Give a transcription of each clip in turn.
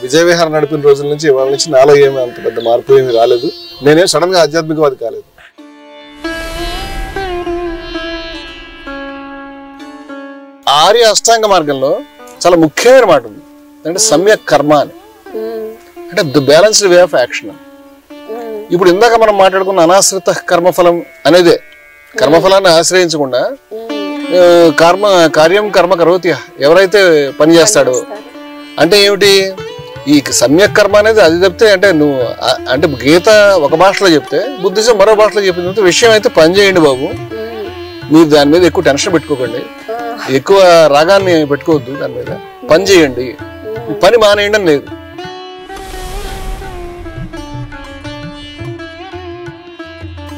విజయ విహారం నడిపిన రోజుల నుంచి ఇవాళ నుంచి నాలో ఏమీ అంత పెద్ద మార్పు ఏమీ రాలేదు. నేనేం సడన్ గా ఆధ్యాత్మికవాది కాలేదు. ఆర్య అష్టాంగ మార్గంలో చాలా ముఖ్యమైన మాట ఉంది, అంటే సమ్యక్ కర్మ అని, అంటే the balanced way of action. ఇప్పుడు ఇందాక మనం మాట్లాడుకున్న అనాశ్రిత కర్మఫలం అనేదే, కర్మఫలాన్ని ఆశ్రయించకుండా కార్యం కర్మ కరోతి, ఎవరైతే పని చేస్తాడో అంటే ఏమిటి, ఈ సమ్యక్ కర్మ అనేది అది చెప్తే, అంటే నువ్వు అంటే గీత ఒక భాషలో చెప్తే బుద్ధిజం మరో భాషలో చెప్పింది. విషయం అయితే పని చేయండి బాబు, మీరు దాని మీద ఎక్కువ టెన్షన్ పెట్టుకోకండి, ఎక్కువ రాగాన్ని పెట్టుకోవద్దు, దాని మీద పని చేయండి, పని మానేయండి అని లేదు.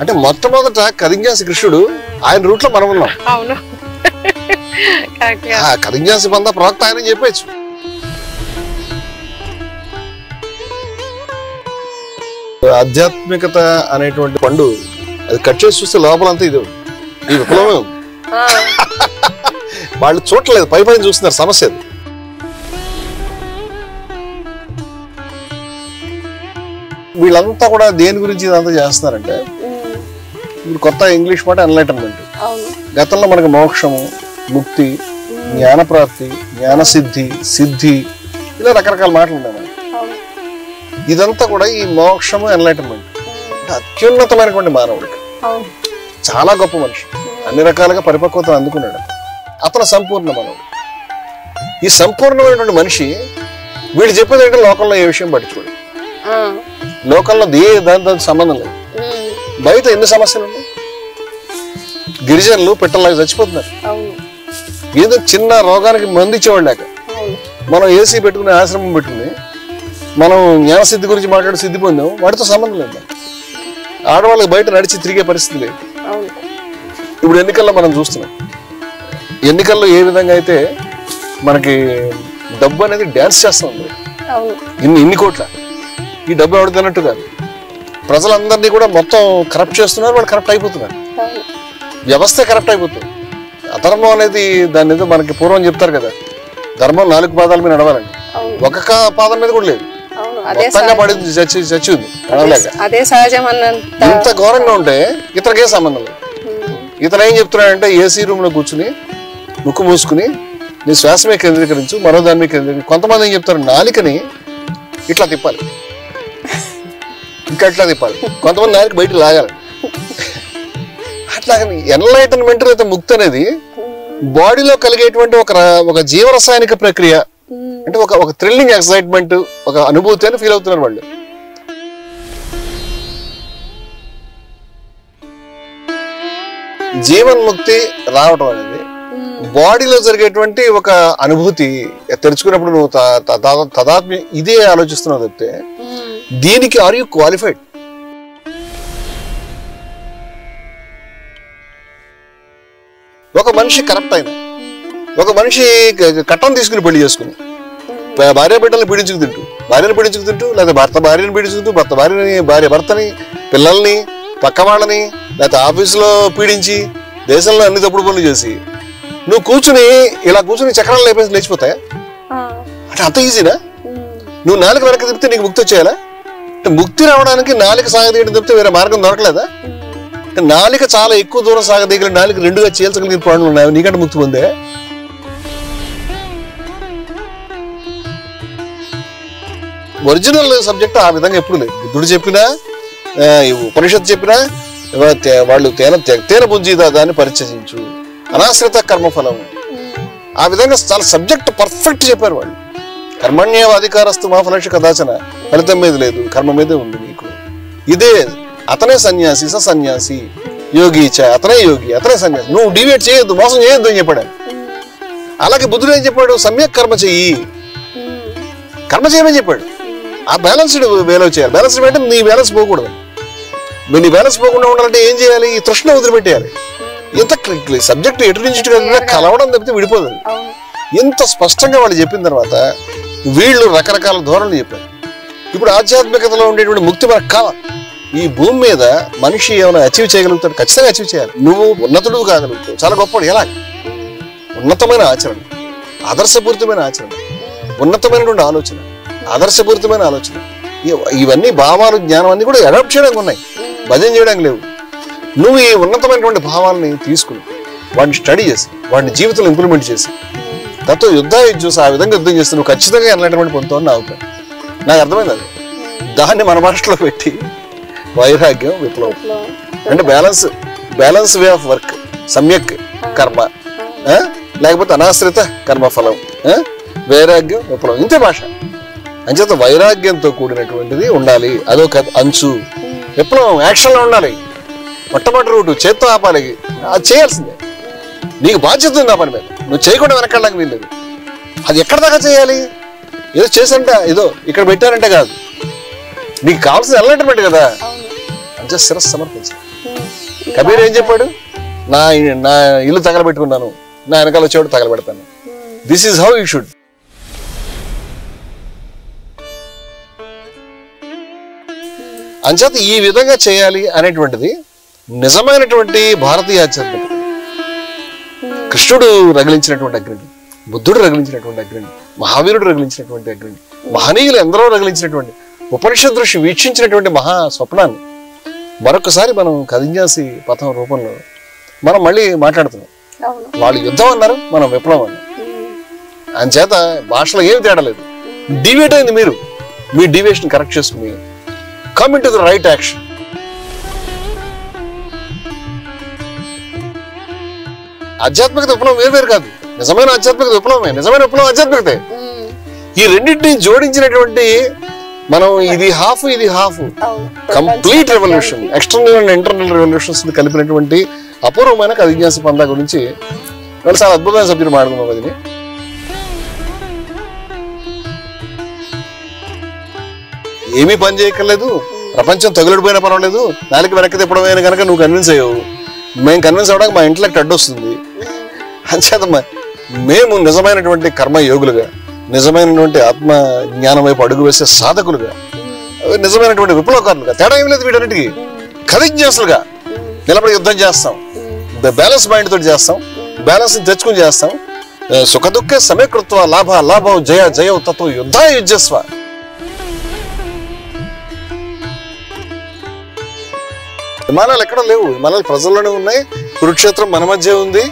అంటే మొట్టమొదట కదింజాసి కృష్ణుడు ఆయన రూట్ లో మనం ఉన్నాం. కదింజాసి బంధ ప్రవక్త ఆయన చెప్పచ్చు. ఆధ్యాత్మికత అనేటువంటి పండు అది కట్ చేసి చూస్తే లోపలంతా ఇది ఈ విప్లవమే ఉంది. వాళ్ళు చూడలేదు, పై పైన చూస్తున్నారు, సమస్య అది. వీళ్ళంతా కూడా దేని గురించి ఇదంతా చేస్తున్నారంటే, ఇప్పుడు కొత్త ఇంగ్లీష్ మాట ఎన్లైటన్మెంట్. గతంలో మనకి మోక్షము, ముక్తి, జ్ఞానప్రాప్తి, జ్ఞానసిద్ధి, సిద్ధి, ఇలా రకరకాల మాటలు ఉన్నాయి. ఇదంతా కూడా ఈ మోక్షము, ఎన్లైటన్మెంట్ అంటే అత్యున్నతమైనటువంటి మానవుడికి, చాలా గొప్ప మనిషి, అన్ని రకాలుగా పరిపక్వతను అందుకున్నాడు. అతను సంపూర్ణ మానవుడు. ఈ సంపూర్ణమైనటువంటి మనిషి వీడు చెప్పేది అంటే లోకంలో ఏ విషయం పట్టించుకోడు, లోకంలో దాని సంబంధం లేదు. బయట ఎన్ని సమస్యలు ఉన్నాయి, గిరిజనులు పిట్టలాగా చచ్చిపోతున్నారు. ఏదో చిన్న రోగానికి మందు ఇచ్చేవాళ్ళు లేక, మనం ఏసీ పెట్టుకుని ఆశ్రమం పెట్టుకుని మనం జ్ఞానసిద్ధి గురించి మాట్లాడి సిద్ధి పొందాం, వాటితో సంబంధం లేదు. ఆడవాళ్ళకి బయట నడిచి తిరిగే పరిస్థితి లేదు. ఇప్పుడు ఎన్నికల్లో మనం చూస్తున్నాం, ఎన్నికల్లో ఏ విధంగా అయితే మనకి డబ్బు అనేది డ్యాన్స్ చేస్తుంది, ఇన్ని కోట్ల, ఈ డబ్బు ఎవరిదన్నట్టు కాదు, ప్రజలందరినీ కూడా మొత్తం కరప్ట్ చేస్తున్నారు, వాళ్ళు కరప్ట్ అయిపోతున్నారు, వ్యవస్థ కరప్ట్ అయిపోతుంది. అధర్మం అనేది దాని ఏదో మనకి పూర్వం చెప్తారు కదా, ధర్మం 4 పాదాల మీద నడవాలండి, ఒక్క పాదం మీద కూడా లేదు, మొత్తంగా పడింది, చచ్చింది నడవలేక. ఇంత ఘోరంగా ఉంటే ఇతనికే సంబంధం లేదు. ఇతను ఏం చెప్తున్నాడంటే, ఏసీ రూమ్ లో కూర్చుని ముక్కు మూసుకుని నీ శ్వాస మీద కేంద్రీకరించు, మరో దాని మీద కేంద్రీకరించు. కొంతమంది ఏం చెప్తారు, నాలికని ఇట్లా తిప్పాలి, ఇంకా ఇట్లా తిప్పాలి, కొంతమంది నాలిక బయట లాగాలి. అట్లాగని ఎన్లైటన్మెంట్ అయితే ముక్తి అనేది బాడీలో కలిగేటువంటి ఒక జీవరసాయనిక ప్రక్రియ, అంటే ఒక థ్రిల్లింగ్ ఎక్సైట్మెంట్, ఒక అనుభూతి అని ఫీల్ అవుతున్నారు వాళ్ళు. జీవన్ముక్తి రావటం అనేది బాడీలో జరిగేటువంటి ఒక అనుభూతి. తెరుచుకున్నప్పుడు నువ్వు తదాత్మ్య ఇదే ఆలోచిస్తున్నావు తప్పితే దీనికి ఆర్ యూ క్వాలిఫైడ్? ఒక మనిషి కరప్ట్ అయిన, ఒక మనిషి కట్టం తీసుకుని పెళ్లి చేసుకుని భార్య బిడ్డల్ని పీడించుకు తింటూ, భార్యను పీడించుకు తింటూ, లేదా భర్త భార్యను పీడించుకుంటూ, భర్త భార్యని, భార్య భర్తని, పిల్లల్ని, పక్క వాళ్ళని, లేకపోతే ఆఫీసులో పీడించి, దేశంలో అన్ని తప్పుడు పనులు చేసి నువ్వు కూర్చుని ఇలా కూర్చుని చక్రాలు లేచిపోతాయా? అంటే అంత ఈజీనా? నువ్వు నాలుగు వెనక్కి తిప్పితే నీకు ముక్తి వచ్చేయాలా? అంటే ముక్తి రావడానికి నాలుగు సాగదీయడం తప్పితే వేరే మార్గం దొరకలేదా? నాలుక చాలా ఎక్కువ దూరం సాగదీయగలిగిన, నాలుగు రెండుగా చీల్చగలిగిన ప్రాణులు ఉన్నాయి, నీకంటే ముక్తి పొందే. ఒరిజినల్ సబ్జెక్ట్ ఆ విధంగా ఎప్పుడు లేదు. బుద్ధుడు చెప్పినా, ఉపనిషత్తు చెప్పినా, వాళ్ళు తేన బుజ్జి దాన్ని పరిచయించు, అనాశ్రిత కర్మఫలం, ఆ విధంగా చాలా సబ్జెక్ట్ పర్ఫెక్ట్ చెప్పారు వాళ్ళు. కర్మణ్యేవ అధికారస్తు మా ఫలక్ష కదాచన, ఫలితం మీద లేదు, కర్మ మీదే ఉంది నీకు. ఇదే అతనే సన్యాసి, సన్యాసి, యోగి అతనే యోగి, అతనే సన్యాసి. నువ్వు డివేట్ చేయొద్దు, మోసం చేయొద్దు అని చెప్పాడు. అలాగే బుద్ధుడు ఏం చెప్పాడు? సమ్యక్ కర్మ చెయ్యి, కర్మ చేయమని చెప్పాడు. ఆ బ్యాలెన్స్డ్ వేలో చేయాలి. బ్యాలెన్స్డ్ అంటే నీ బ్యాలెన్స్ పోకూడదు. నీ బ్యాలెన్స్ పోకుండా ఉండాలంటే ఏం చేయాలి? ఈ తృష్ణ వదిలిపెట్టేయాలి. ఇంత సబ్జెక్ట్ ఎటు నుంచి కలవడం తప్పితే విడిపోదు. ఇంత స్పష్టంగా వాళ్ళు చెప్పిన తర్వాత వీళ్ళు రకరకాల ధోరణులు చెప్పారు. ఇప్పుడు ఆధ్యాత్మికతలో ఉండేటువంటి ముక్తి మనకు కావాలి. ఈ భూమి మీద మనిషి ఏమైనా అచీవ్ చేయగలుగుతాడు? ఖచ్చితంగా అచీవ్ చేయాలి. నువ్వు ఉన్నతుడు కాగలుగుతావు, చాలా గొప్పవాడు. ఎలా? ఉన్నతమైన ఆచరణ, ఆదర్శపూరితమైన ఆచరణ, ఉన్నతమైనటువంటి ఆలోచన, ఆదర్శపూరితమైన ఆలోచన. ఇవన్నీ భావాలు జ్ఞానం అన్ని కూడా అడాప్ట్ చేయడానికి ఉన్నాయి, భజన చేయడానికి లేవు. నువ్వు ఈ ఉన్నతమైనటువంటి భావాలని తీసుకుని వాటిని స్టడీ చేసి వాటిని జీవితంలో ఇంప్లిమెంట్ చేసి దాంతో యుద్ధాన్ని చూసి ఆ విధంగా యుద్ధం చేస్తే నువ్వు ఖచ్చితంగా ఎలాంటి పొందుతావు నా అభిప్రాయం. నాకు అర్థమైంది అది. దాన్ని మన భాషలో పెట్టి వైరాగ్యం విప్లవం అంటే బ్యాలెన్స్ వే ఆఫ్ వర్క్, సమ్యక్ కర్మ, లేకపోతే అనాశ్రిత కర్మఫలం, వైరాగ్యం విప్లవం, ఇంతే భాష. అంచేత వైరాగ్యంతో కూడినటువంటిది ఉండాలి, అదొక అంచు. విప్లవం యాక్షన్లో ఉండాలి, మొట్టమొదటి రూటు చేత్తో ఆపాలి, అది చేయాల్సిందే. నీకు బాధ్యత ఉంది ఆ పని మీద, నువ్వు చేయకుండా వెనకాడడానికి వీల్లేదు. అది ఎక్కడ దాకా చేయాలి? ఏదో చేసంటే ఏదో ఇక్కడ పెట్టారంటే కాదు, నీకు కావాల్సింది ఎలాంటి కదా అంటే శిరస్సు సమర్పించాలి. కబీర్ ఏం చెప్పాడు? నా ఇల్లు తగలబెట్టుకున్నాను, నా వెనకాల వచ్చేవాడు తగలబెడతాను. This is how you should. అంచేత ఈ విధంగా చేయాలి అనేటువంటిది నిజమైనటువంటి భారతీయ ఆధ్యాత్మికత. కృష్ణుడు రగిలించినటువంటి అగ్ని, బుద్ధుడు రగిలించినటువంటి అగ్ని, మహావీరుడు రగిలించినటువంటి అగ్ని, మహనీయులు ఎందరో రగిలించినటువంటి ఉపనిషద్ దృష్టి వీక్షించినటువంటి మహా స్వప్నాన్ని మరొకసారి మనం కదింజాసి పథం రూపంలో మనం మళ్ళీ మాట్లాడుతున్నాం. వాళ్ళు యుద్ధం అన్నారు, మనం విప్లవం అన్నారు. అంచేత భాషలో ఏమి తేడా లేదు. డివేట్ అయింది, మీరు మీ డివేషన్ కరెక్ట్ చేసుకుని come in to the right action. ఆధ్యాత్మికత విప్లవం వేరు కాదు. నిజమైన ఆధ్యాత్మికత విప్లవమే, నిజమైన విప్లవం ఆధ్యాత్మికతే. ఈ రెండింటిని జోడించినటువంటి మనం ఇది హాఫ్ ఇది half complete revolution, external and internal revolutions కలిపినటువంటి అపూర్వమైన కదింజాసి పందా గురించి చాలా అద్భుతమైన సబ్జెక్ట్ మాట్లాడుకున్నాం. అది ఏమీ పని చేయక్కర్లేదు, ప్రపంచం తగులడిపోయినా పర్వాలేదు, నాలుగు వెనక్కి తిప్పడమైన కనుక నువ్వు కన్విన్స్ అయ్యావు, మేము కన్విన్స్ అవ్వడానికి మా ఇంటలెక్ట్ అడ్డొస్తుంది. అంచేత మేము నిజమైనటువంటి కర్మయోగులుగా, నిజమైనటువంటి ఆత్మ జ్ఞానం వైపు అడుగు వేసే సాధకులుగా, నిజమైనటువంటి విప్లవకారులుగా, తేడా ఏం లేదు వీటన్నిటికీ, కదింజాసులుగా నిలబడి యుద్ధం చేస్తాం. బ్యాలెన్స్ మైండ్ తోటి చేస్తాం, బ్యాలెన్స్ తెచ్చుకుని చేస్తాం. సుఖ దుఃఖ సమీకృత్వ లాభ లాభం జయ జయ తత్వ యుద్ధ యుజస్వ. విమానాలు ఎక్కడ లేవు, విమానాలు ప్రజల్లోనే ఉన్నాయి. కురుక్షేత్రం మన మధ్య ఉంది,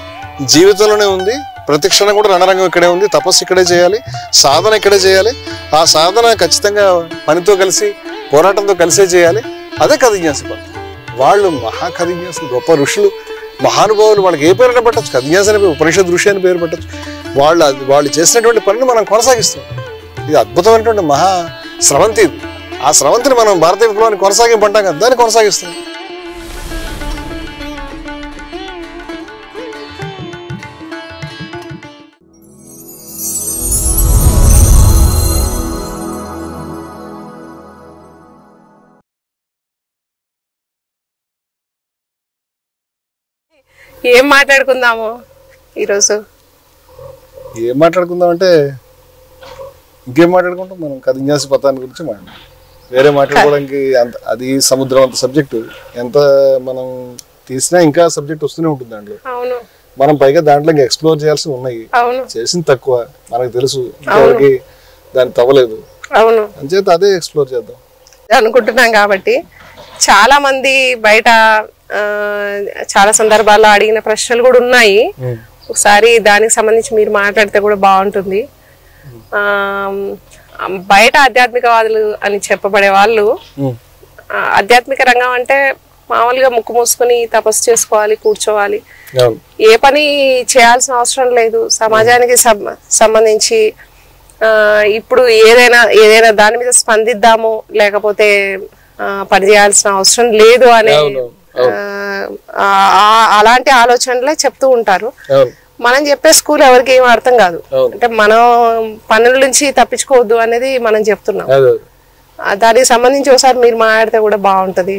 జీవితంలోనే ఉంది. ప్రతి క్షణం కూడా రణరంగం ఇక్కడే ఉంది. తపస్సు ఇక్కడే చేయాలి, సాధన ఇక్కడే చేయాలి. ఆ సాధన ఖచ్చితంగా పనితో కలిసి, పోరాటంతో కలిసే చేయాలి. అదే కదింజాసి పని. వాళ్ళు మహాకదింజాసులు, గొప్ప ఋషులు, మహానుభావులు. వాళ్ళకి ఏ పేరు పెట్టచ్చు, కదింజాసి అని, ఉపనిషద్ ఋషి అని పేరు పెట్టచ్చు. వాళ్ళు చేసినటువంటి పనిని మనం కొనసాగిస్తాం. ఇది అద్భుతమైనటువంటి మహా స్రవంతి. ఇది ఆ స్రవంతిని మనం భారతీయ విప్లవాన్ని కొనసాగింపంటాం కదా, దాన్ని కొనసాగిస్తాం. ఏం మాట్లాడుకుందాము ఈరోజు? ఏం మాట్లాడుకుందాం అంటే ఇంకేం మాట్లాడుకుంటాం, మనం కదింజాసి పథాన్ని గురించి మాట్లాడాలి. వేరే మాట్లాడుకోవడానికి అది సముద్రం అంత సబ్జెక్టు. ఎంత మనం తీసినా ఇంకా సబ్జెక్ట్ వస్తూనే ఉంటుంది దాంట్లో. మనం పైగా దాంట్లో ఇంకా ఎక్స్ప్లోర్ చేయాల్సి ఉన్నాయి. చేసింది తక్కువ, మనకు తెలుసు, ఇంతవరకు దాన్ని తవ్వలేదు. అంచేత అదే ఎక్స్ప్లోర్ చేద్దాం అనుకుంటున్నాం. కాబట్టి చాలా మంది బయట చాలా సందర్భాల్లో అడిగిన ప్రశ్నలు కూడా ఉన్నాయి. ఒకసారి దానికి సంబంధించి మీరు మాట్లాడితే కూడా బాగుంటుంది. బయట ఆధ్యాత్మికవాదులు అని చెప్పబడే వాళ్ళు ఆధ్యాత్మిక రంగం అంటే మామూలుగా ముక్కు మూసుకుని తపస్సు చేసుకోవాలి, కూర్చోవాలి, ఏ పని చేయాల్సిన అవసరం లేదు, సమాజానికి సంబంధించి ఇప్పుడు ఏదైనా దాని మీద స్పందిద్దాము, లేకపోతే పని చేయాల్సిన అవసరం లేదు అనే అలాంటి ఆలోచనలే చెప్తూ ఉంటారు. మనం చెప్పే స్కూల్ ఎవరికి ఏం అర్థం కాదు. అంటే మనం పనుల నుంచి తప్పించుకోవద్దు అనేది మనం చెప్తున్నాం. దానికి సంబంధించి ఒకసారి మీరు మాట్లాడితే కూడా బాగుంటది.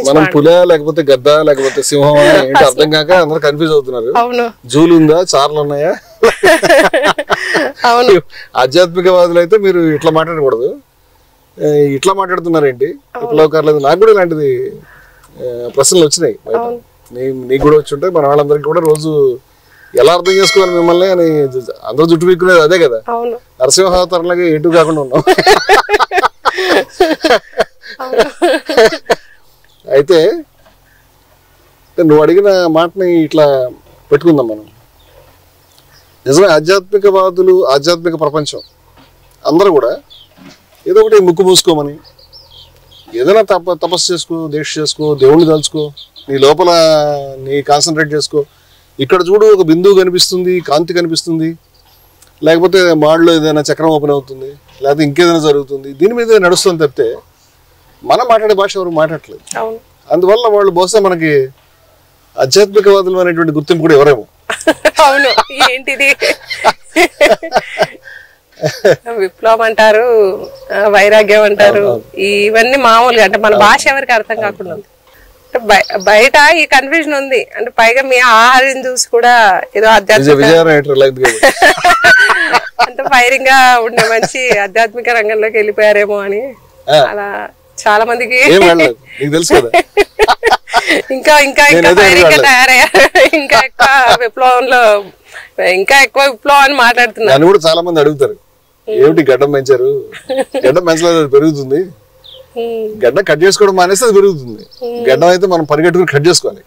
మనం పులి లేకపోతే గద్ద లేకపోతే సింహం ఏంటి అర్థం కాక అందరూ కన్ఫ్యూజ్ అవుతున్నారు. అవును, జూలు ఉందా, చార్లు ఉన్నాయా? అవును, ఆధ్యాత్మికవాదులు అయితే మీరు ఇట్లా మాట్లాడకూడదు, ఇట్లా మాట్లాడుతున్నారేంటి విప్లవకారులు. నాకు కూడా ఇలాంటిది ప్రశ్నలు వచ్చినాయి. నీకు కూడా వచ్చి ఉంటాయి, మన వాళ్ళందరికీ కూడా రోజు ఎలా అర్థం చేసుకోవాలి మిమ్మల్ని అని అందరూ జుట్టు పీక్కునేది అదే కదా. అవును, నరసింహావతారంలాగా ఎటు కాకుండా ఉన్నాం. అయితే నువ్వు అడిగిన మాటని ఇట్లా పెట్టుకుందాం మనం. నిజమే, ఆధ్యాత్మికవాదులు, ఆధ్యాత్మిక ప్రపంచం అందరూ కూడా ఏదో ఒకటి ముక్కు మూసుకోమని, ఏదైనా తపస్సు చేసుకో, దీక్ష చేసుకో, దేవుణ్ణి తలుచుకో, నీ లోపల నీ కాన్సన్ట్రేట్ చేసుకో, ఇక్కడ చూడు ఒక బిందువు కనిపిస్తుంది, కాంతి కనిపిస్తుంది, లేకపోతే మాడలో ఏదైనా చక్రం ఓపెన్ అవుతుంది, లేకపోతే ఇంకేదైనా జరుగుతుంది, దీని మీద నడుస్తుంది తప్పితే మనం మాట్లాడే భాష ఎవరు మాట్లాడట్లేదు. అందువల్ల వాళ్ళు బహుశా మనకి ఆధ్యాత్మికవాదులు అనేటువంటి గుర్తింపు కూడా ఎవరేమో. అవును, ఏంటిది విప్లవం అంటారు, వైరాగ్యం అంటారు, ఇవన్నీ మామూలుగా అంటే మన భాష ఎవరికి అర్థం కాకుండా ఉంది. బయట ఈ కన్ఫ్యూజన్ ఉంది అంటే పైగా మీ ఆహారం చూసి కూడా ఏదో అంత ఫైరింగ్ గా ఉండే మంచి ఆధ్యాత్మిక రంగంలోకి వెళ్ళిపోయారేమో అని అలా చాలా మందికి ఇంకా ఇంకా ఇంకా ఫైరింగ్ గా తయారయ్యారు. ఇంకా ఎక్కువ విప్లవంలో ఇంకా ఎక్కువ విప్లవం అని మాట్లాడుతున్నారు. కూడా చాలా మంది అడుగుతారు, ఏమిటి గడ్డం పెంచారు, గడ్డం పెంచలేదు, అది పెరుగుతుంది, గడ్డ కట్ చేసుకోవడం మానేస్తే అది పెరుగుతుంది, గడ్డం అయితే మనం పరిగెట్టుకుని కట్ చేసుకోవాలి.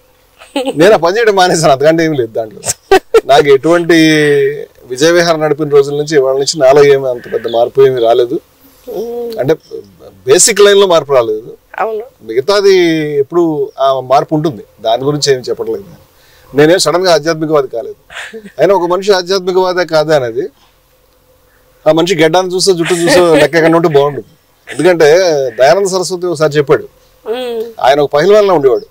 నేను ఆ పని చేయడం మానేసాను, అంతకంటే ఏమి లేదు దాంట్లో. నాకు ఎటువంటి విజయ విహారం నడిపిన రోజుల నుంచి ఇవాళ నుంచి నాలో ఏమి అంత పెద్ద మార్పు ఏమి రాలేదు. అంటే బేసిక్ లైన్ లో మార్పు రాలేదు, మిగతాది ఎప్పుడు ఆ మార్పు ఉంటుంది, దాని గురించి ఏమి చెప్పట్లేదు. నేనేం సడన్ గా ఆధ్యాత్మికవాది కాలేదు. అయినా ఒక మనిషి ఆధ్యాత్మికవాదే కాదా అనేది ఆ మనిషి గడ్డాన్ని చూస్తే జుట్టు చూస్తే లెక్క ఉంటే బాగుంటుంది. ఎందుకంటే దయానంద సరస్వతి ఒకసారి చెప్పాడు, ఆయన ఒక పహిల్వాన్లా ఉండేవాడు,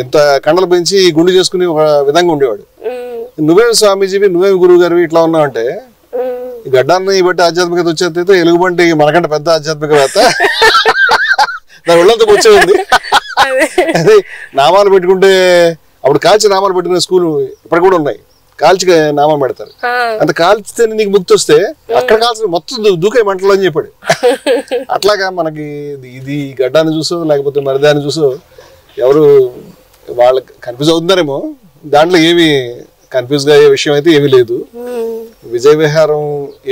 ఇంత కండలు పెంచి గుండు చేసుకుని ఒక విధంగా ఉండేవాడు. నువ్వేమి స్వామీజీవి, నువ్వేమి గురువు గారివి ఇట్లా ఉన్నావు అంటే, ఈ గడ్డాన్ని బట్టి ఆధ్యాత్మికత వచ్చేది ఎలుగుబంటి మనకంటే పెద్ద ఆధ్యాత్మికవేత్త, దాని ఒళ్ళంతా వచ్చే ఉంది. అదే నామాలు పెట్టుకుంటే అప్పుడు కాల్చి నామాలు పెట్టుకునే స్కూల్ ఇప్పుడు కూడా ఉన్నాయి, కాల్చి నామం పెడతారు. అంత కాల్చితే నీకు ముక్తి వస్తే అక్కడ కాల్చిన మొత్తం దూకే మంటలు అని చెప్పాడు. అట్లాగా మనకి ఇది గడ్డాన్ని చూసో లేకపోతే మరిదాన్ని చూసో ఎవరు వాళ్ళకి కన్ఫ్యూజ్ అవుతున్నారేమో, దాంట్లో ఏమి కన్ఫ్యూజ్ గా అయ్యే విషయం అయితే ఏమీ లేదు. విజయ విహారం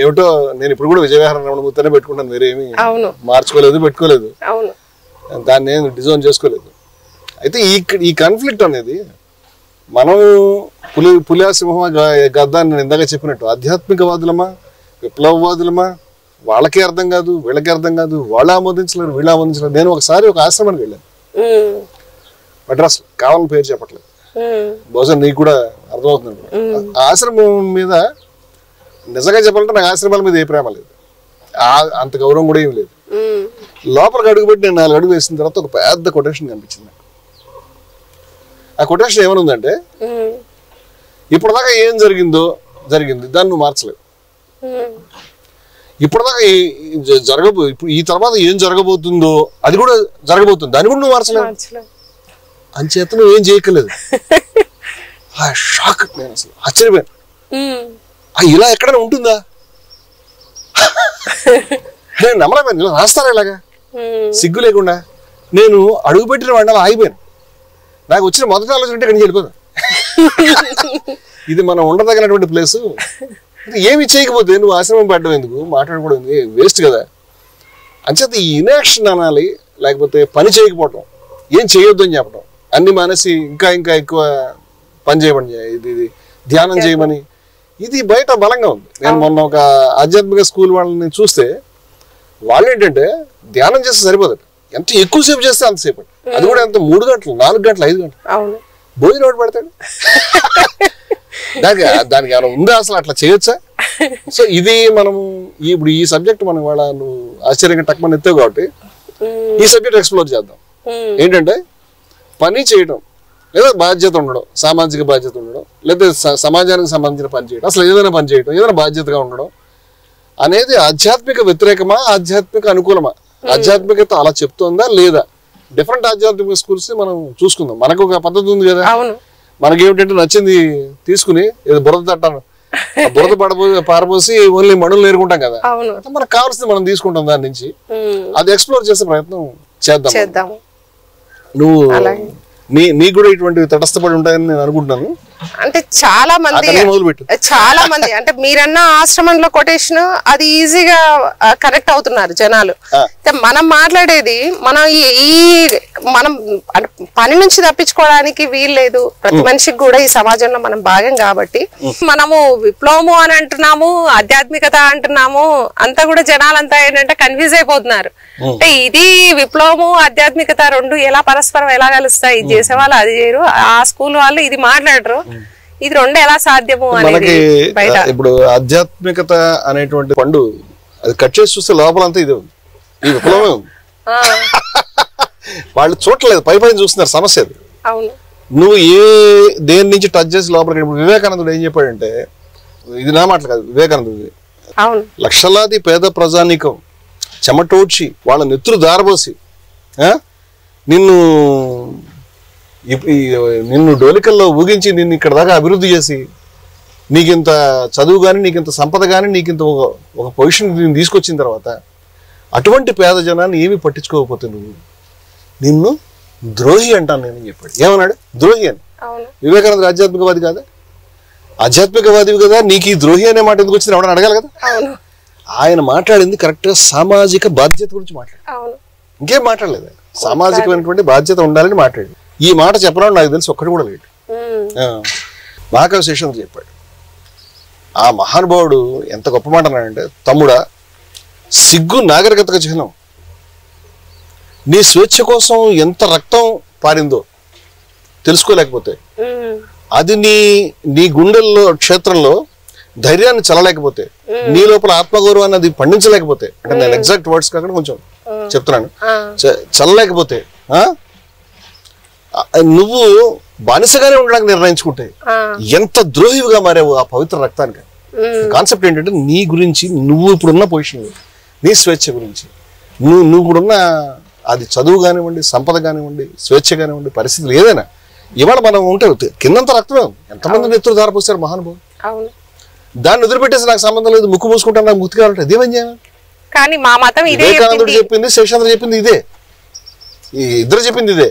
ఏమిటో నేను ఇప్పుడు కూడా విజయ విహారం రమణమూర్తినే పెట్టుకుంటాను, వేరేమి మార్చుకోలేదు, పెట్టుకోలేదు, దాన్ని నేను డిజైన్ చేసుకోలేదు. అయితే ఈ కాన్ఫ్లిక్ట్ అనేది మనం పులి సింహమా గద్దా నేను ఇందాక చెప్పినట్టు ఆధ్యాత్మికవాదులమా విప్లవవాదులమా వాళ్ళకే అర్థం కాదు, వీళ్ళకి అర్థం కాదు, వాళ్ళు ఆమోదించలేరు, వీళ్ళు ఆమోదించలేరు. నేను ఒకసారి ఒక ఆశ్రమానికి వెళ్ళాను, మద్రాస్, కావాలని పేరు చెప్పట్లేదు, బహుశా నీకు కూడా అర్థమవుతుంది. ఆ ఆశ్రమం మీద నిజంగా చెప్పాలంటే నాకు ఆశ్రమాల మీద ఏ ప్రేమ లేదు, అంత గౌరవం కూడా ఏమి లేదు. లోపలికి అడుగుపెట్టి నేను 4 అడుగు వేసిన తర్వాత ఒక పెద్ద కొటేషన్ కనిపించింది. ఆ కొటేషన్ ఏమనుందంటే, ఇప్పటిదాకా ఏం జరిగింది దాన్ని నువ్వు మార్చలేవు, ఇప్పటిదాకా ఇప్పుడు ఈ తర్వాత ఏం జరగబోతుందో అది కూడా జరగబోతుంది, దాన్ని కూడా నువ్వు మార్చలేవు, అంచేత నువ్వు ఏం చేయక్కర్లేదు. ఆ షాక్, నేను అసలు ఆశ్చర్యపోయాను, ఇలా ఎక్కడైనా ఉంటుందా, నేను నమ్మలేకపోయాను. ఇలా రాస్తారా ఇలాగా సిగ్గు లేకుండా? నేను అడుగుపెట్టిన వాడిని ఆగిపోయాను. నాకు వచ్చిన మొదటి ఆలోచన అంటే ఇక్కడి నుంచి వెళ్ళిపోతాను, ఇది మనం ఉండదగినటువంటి ప్లేసు, ఏమి చేయకపోతే నువ్వు ఆశ్రమం పెట్టడం ఎందుకు, మాట్లాడుకోవడం వేస్ట్ కదా. అంచేత ఈ ఇన్యాక్షన్ అనాలి, లేకపోతే పని చేయకపోవటం, ఏం చేయొద్దు అని చెప్పడం, అన్ని మానేసి ఇంకా ఇంకా ఎక్కువ పని చేయమని, ఇది ధ్యానం చేయమని, ఇది బయట బలంగా ఉంది. నేను మొన్న ఒక ఆధ్యాత్మిక స్కూల్ వాళ్ళని చూస్తే వాళ్ళు ఏంటంటే ధ్యానం చేస్తే సరిపోదు, ఎంత ఎక్కువసేపు చేస్తే అంతసేపు, అది కూడా ఎంత 3 గంటలు 4 గంటలు 5 గంటలు భోజనం ఒకటి పెడతాడు. దానికి ఏమైనా ఉందా అసలు, అట్లా చేయొచ్చా? సో ఇది మనము ఇప్పుడు ఈ సబ్జెక్ట్ మనం వాళ్ళ నువ్వు ఆశ్చర్యంగా టక్మని ఎత్తావు కాబట్టి ఈ సబ్జెక్ట్ ఎక్స్ప్లోర్ చేద్దాం. ఏంటంటే పని చేయడం లేదా బాధ్యత ఉండడం, సామాజిక బాధ్యత ఉండడం, లేదా సమాజానికి సంబంధించిన పని చేయడం, అసలు ఏదైనా పని చేయడం, ఏదైనా బాధ్యతగా ఉండడం అనేది ఆధ్యాత్మిక వ్యతిరేకమా, ఆధ్యాత్మిక అనుకూలమా, ఆధ్యాత్మికత అలా చెప్తుందా లేదా? డిఫరెంట్ ఆధ్యాత్మిక స్కూల్స్ మనం చూసుకుందాం. మనకు ఒక పద్ధతి ఉంది కదా, మనకేమిటంటే నచ్చింది తీసుకుని ఏదో బురద తట్టాను, బురద పారబోసి ఓన్లీ మణులు నేర్చుకుంటాం కదా, మనకు కావాల్సింది మనం తీసుకుంటాం, దాని నుంచి అది ఎక్స్ప్లోర్ చేసే ప్రయత్నం చేద్దాం. నువ్వు నీకు కూడా ఇటువంటి తటస్థపడి ఉంటాయని నేను అనుకుంటున్నాను. అంటే చాలా మంది అంటే మీరన్న ఆశ్రమంలో కొటేషన్ అది ఈజీగా కనెక్ట్ అవుతున్నారు జనాలు. మనం మాట్లాడేది మనం పని నుంచి తప్పించుకోవడానికి వీల్లేదు. ప్రతి మనిషికి కూడా ఈ సమాజంలో మనం భాగం కాబట్టి మనము విప్లవము అని అంటున్నాము, ఆధ్యాత్మికత అంటున్నాము, అంతా కూడా జనాలంతా ఏంటంటే కన్ఫ్యూజ్ అయిపోతున్నారు. అంటే ఇది విప్లవము ఆధ్యాత్మికత రెండు ఎలా పరస్పరం ఎలా కలుస్తాయి? ఇది చేసే వాళ్ళు అది చేయరు, ఆ స్కూల్ వాళ్ళు ఇది మాట్లాడరు, ఇది రెండు ఎలా సాధ్యము అనేది బయట. ఇప్పుడు ఆధ్యాత్మికత అనేటువంటి పండు అది కట్ చేసి చూస్తే లోపలంతా ఇది ఉంది, ఈ విప్లవమే ఉంది. వాళ్ళు చూడలేదు, పై పైన చూస్తున్నారు సమస్య అది. నువ్వు దేని నుంచి టచ్ చేసి లోపలికి. వివేకానందుడు ఏం చెప్పాడంటే, ఇది నా మాటలు కాదు, వివేకానందుడు లక్షలాది పేద ప్రజానీకం చెమటోడ్చి వాళ్ళ నెత్తురు దారబోసి నిన్ను డోలికల్లో ఊగించి నిన్ను ఇక్కడ దాకా అభివృద్ధి చేసి నీకింత చదువు కానీ నీకింత సంపద కానీ నీకింత ఒక పొజిషన్ నేను తీసుకొచ్చిన తర్వాత అటువంటి పేద జనాన్ని ఏమీ పట్టించుకోకపోతే నిన్ను ద్రోహి అంటాను నేను చెప్పాడు. ఏమన్నాడు? ద్రోహి అని. వివేకానంద ఆధ్యాత్మికవాది కాదా? ఆధ్యాత్మికవాదివి కదా, నీకు ఈ ద్రోహి అనే మాట ఎందుకు వచ్చింది ఎవడని అడగాలి కదా. ఆయన మాట్లాడింది కరెక్ట్ గా సామాజిక బాధ్యత గురించి మాట్లాడారు, ఇంకేం మాట్లాడలేదు. సామాజికమైనటువంటి బాధ్యత ఉండాలని మాట్లాడి ఈ మాట చెప్పడం నాకు తెలిసి ఒక్కటి కూడా లేడు. మహాకవి శేషేంద్ర చెప్పాడు. ఆ మహానుభావుడు ఎంత గొప్ప మాట అన్నాడంటే, తమ్ముడా సిగ్గు నాగరికతకు చిహ్నం, నీ స్వేచ్ఛ కోసం ఎంత రక్తం పారిందో తెలుసుకోలేకపోతే, అది నీ గుండెల్లో క్షేత్రంలో ధైర్యాన్ని చల్లలేకపోతే, నీ లోపల ఆత్మగౌరవాన్ని అది పండించలేకపోతే, అంటే నేను ఎగ్జాక్ట్ వర్డ్స్ కాకుండా కొంచెం చెప్తున్నాను, చల్లలేకపోతే నువ్వు బానిసగానే ఉండడానికి నిర్ణయించుకుంటే ఎంత ద్రోహిగా మారావు ఆ పవిత్ర రక్తానికి. కాన్సెప్ట్ ఏంటంటే, నీ గురించి నువ్వు ఇప్పుడున్న పొజిషన్, నీ స్వేచ్ఛ గురించి నువ్వు ఇప్పుడున్న అది చదువు కానివ్వండి, సంపద కానివ్వండి, స్వేచ్ఛ కానివ్వండి, పరిస్థితులు ఏదైనా ఇవాళ మనం ఉంటే కిందంత రక్తమే. ఎంతమంది నెత్తురు దారిపోస్తారు మహానుభావులు. దాన్ని వదిలిపెట్టేసి నాకు సంబంధం లేదు, ముక్కు మూసుకుంటాను, నాకు ముక్తి కావాలంటే అదేమని చేయాలి? కానీ మా మతం ఇదే, వివేకానందుడు చెప్పింది, శేషాంద్ర చెప్పింది ఇదే, ఈ ఇద్దరు చెప్పింది ఇదే.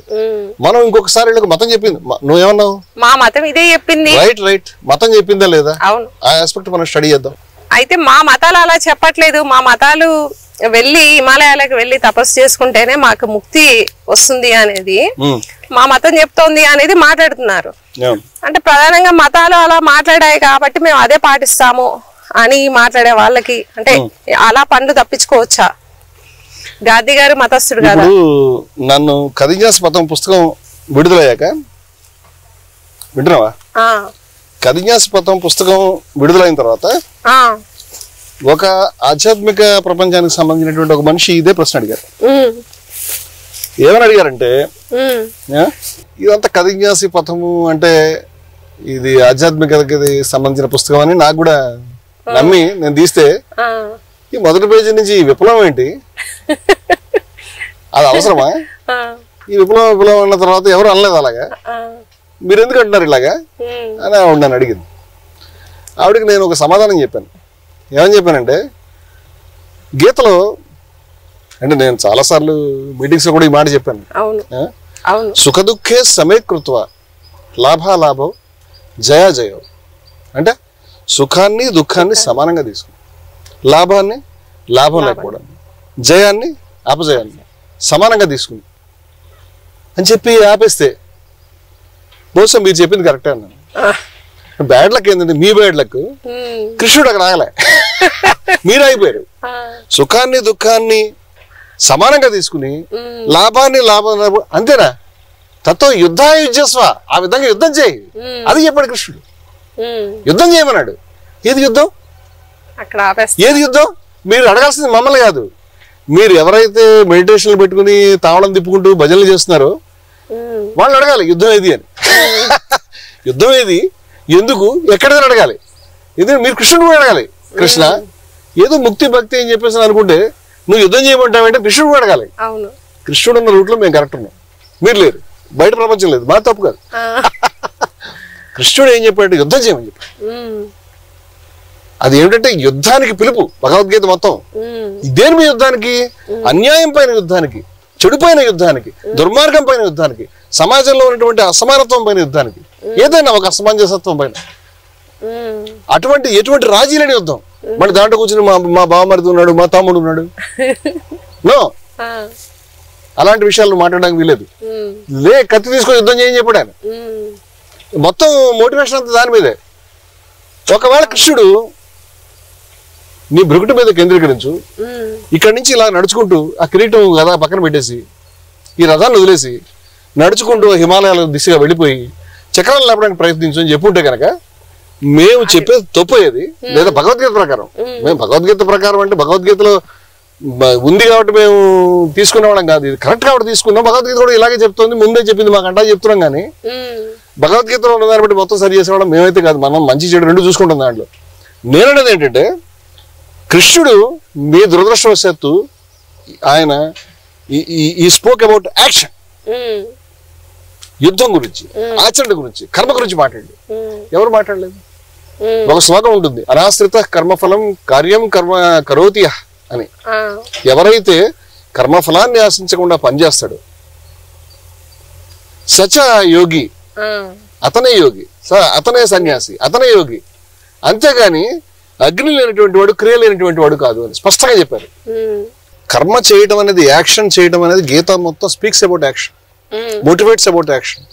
మనం ఇంకొకసారి మతం చెప్పింది, నువ్వేమన్నావు? మా మతం ఇదే చెప్పింది. రైట్ మతం చెప్పిందా లేదా? ఆ ఆస్పెక్ట్ మనం స్టడీ చేద్దాం. అయితే మా మతాలు అలా చెప్పట్లేదు. మా మతాలు వెళ్ళి హిమాలయాలకు వెళ్ళి తపస్సు చేసుకుంటేనే మాకు ముక్తి వస్తుంది అనేది మా మతం చెప్తోంది అనేది మాట్లాడుతున్నారు. అంటే ప్రధానంగా మతాలు అలా మాట్లాడాయి కాబట్టి మేము అదే పాటిస్తాము అని మాట్లాడే వాళ్ళకి అంటే అలా పండు తప్పించుకోవచ్చా? గాంధీ గారు మతస్థుడు కదా. నన్ను కథిన్యాసపథం పుస్తకం విడుదలయ్యాక వింటున్నావా? కథిన్యాసపథం పుస్తకం విడుదలైన తర్వాత ఒక ఆధ్యాత్మిక ప్రపంచానికి సంబంధించినటువంటి ఒక మనిషి ఇదే ప్రశ్న అడిగారు. ఏమని అడిగారంటే, ఇదంతా కథిన్యాసి పథము అంటే ఇది ఆధ్యాత్మికతకి సంబంధించిన పుస్తకం అని నాకు కూడా నమ్మి నేను తీస్తే, ఈ మొదటి పేజీ నుంచి విప్లవం ఏంటి, అది అవసరమా, ఈ విప్లవం అన్న తర్వాత ఎవరు అనలేదు అలాగా, మీరు ఎందుకు అంటున్నారు ఇలాగా అని ఆవిడ నన్ను అడిగింది. ఆవిడకి నేను ఒక సమాధానం చెప్పాను. ఏమని చెప్పానంటే, గీతలో అంటే నేను చాలాసార్లు మీటింగ్స్ లో కూడా ఈ మాట చెప్పాను, సుఖ దుఃఖే సమీకృత్వ లాభాలాభం జయాజయం, అంటే సుఖాన్ని దుఃఖాన్ని సమానంగా తీసుకుని, లాభాన్ని లాభం లేకపోవడం, జయాన్ని అపజయాన్ని సమానంగా తీసుకుని అని చెప్పి ఆపేస్తే, బహుశా మీరు చెప్పింది కరెక్టే అన్నాను. బ్యాడ్ లక్ ఏంటంటే, మీ బ్యాడ్ లక్ కృష్ణుడు అక్కడ ఆగలే, మీరు అయిపోయారు. సుఖాన్ని దుఃఖాన్ని సమానంగా తీసుకుని లాభాన్ని లాభం అంతేనా, తత్వ యుద్ధస్వ, ఆ విధంగా యుద్ధం చేయి, అది చెప్పాడు కృష్ణుడు. యుద్ధం చేయమన్నాడు. ఏది యుద్ధం? ఏది యుద్ధం? మీరు అడగాల్సింది మమ్మల్ని కాదు, మీరు ఎవరైతే మెడిటేషన్లు పెట్టుకుని తావళం తిప్పుకుంటూ భజనలు చేస్తున్నారో వాళ్ళు అడగాలి యుద్ధం ఏది అని. యుద్ధం ఏది, ఎందుకు, ఎక్కడైనా అడగాలి. ఎందుకంటే మీరు కృష్ణుడు కూడా అడగాలి. కృష్ణ ఏదో ముక్తి భక్తి అని చెప్పేసి అనుకుంటే నువ్వు యుద్ధం చేయమంటావంటే కృష్ణుడు కూడా అడగాలి. కృష్ణుడు ఉన్న రూట్లో మేము కరెక్ట్ ఉన్నాం, మీరు లేరు, బయట ప్రపంచం లేదు, మా తప్పు కాదు. కృష్ణుడు ఏం చెప్పాడు? యుద్ధం చేయమని చెప్పాడు. అది ఏమిటంటే యుద్ధానికి పిలుపు. భగవద్గీత మొత్తం దేని మీద యుద్ధానికి? అన్యాయం పైన యుద్ధానికి. చెడుపైన యుద్ధానికి, దుర్మార్గం పైన యుద్ధానికి, సమాజంలో ఉన్నటువంటి అసమానత్వం పైన యుద్ధానికి, ఏదైనా ఒక అసమంజసత్వం పైన, ఎటువంటి రాజీ లేని యుద్ధం. మళ్ళీ దాంట్లో కూర్చుని మా బావమరిది ఉన్నాడు, మా తమ్ముడు ఉన్నాడు, నో, అలాంటి విషయాలు మాట్లాడడానికి వీలేదు. కత్తి తీసుకొని యుద్ధం చేయని చెప్పాడు ఆయన. మొత్తం మోటివేషన్ అంతా దాని మీదే. ఒకవేళ కృష్ణుడు నీ బ్రుకుటి మీద కేంద్రీకరించు, ఇక్కడి నుంచి ఇలా నడుచుకుంటూ ఆ కిరీటం కదా పక్కన పెట్టేసి ఈ రథాన్ని వదిలేసి నడుచుకుంటూ హిమాలయాల దిశగా వెళ్ళిపోయి చక్రాలు లేపడానికి ప్రయత్నించు అని చెప్పుంటే కనుక మేము చెప్పేది తప్పేది. లేదా భగవద్గీత ప్రకారం, మేము భగవద్గీత ప్రకారం అంటే భగవద్గీతలో ఉంది కాబట్టి మేము తీసుకునే వాళ్ళం కాదు, ఇది కరెక్ట్ కాబట్టి తీసుకున్నాం. భగవద్గీత కూడా ఇలాగే చెప్తుంది, ముందే చెప్పింది మాకు అంటా చెప్తున్నాం. కానీ భగవద్గీతలో ఉన్న దాన్ని బట్టి మొత్తం సరి చేసేవాళ్ళం మేమైతే కాదు. మనం మంచి చెడు రెండు చూసుకుంటాం దాంట్లో. నేననేది ఏంటంటే కృష్ణుడు మీ దురదృష్టవశాత్తు ఆయన ఈ స్పోక్ అబౌట్ యాక్షన్, యుద్ధం గురించి, ఆచరణ గురించి, కర్మ గురించి మాట్లాడి ఎవరు మాట్లాడలేదు. ఒక శ్లోకం ఉంటుంది, అనాశ్రిత కర్మఫలం కార్యం కర్మ కరోతి అని. ఎవరైతే కర్మఫలాన్ని ఆశించకుండా పనిచేస్తాడు సచ యోగి, అతనే యోగి, అతనే సన్యాసి, అతనే యోగి. అంతేగాని అగ్ని లేనటువంటి వాడు క్రియ లేనటువంటి వాడు కాదు అని స్పష్టంగా చెప్పారు. కర్మ చేయడం అనేది, యాక్షన్ చేయడం అనేది గీత మొత్తం speaks about action, motivates about action.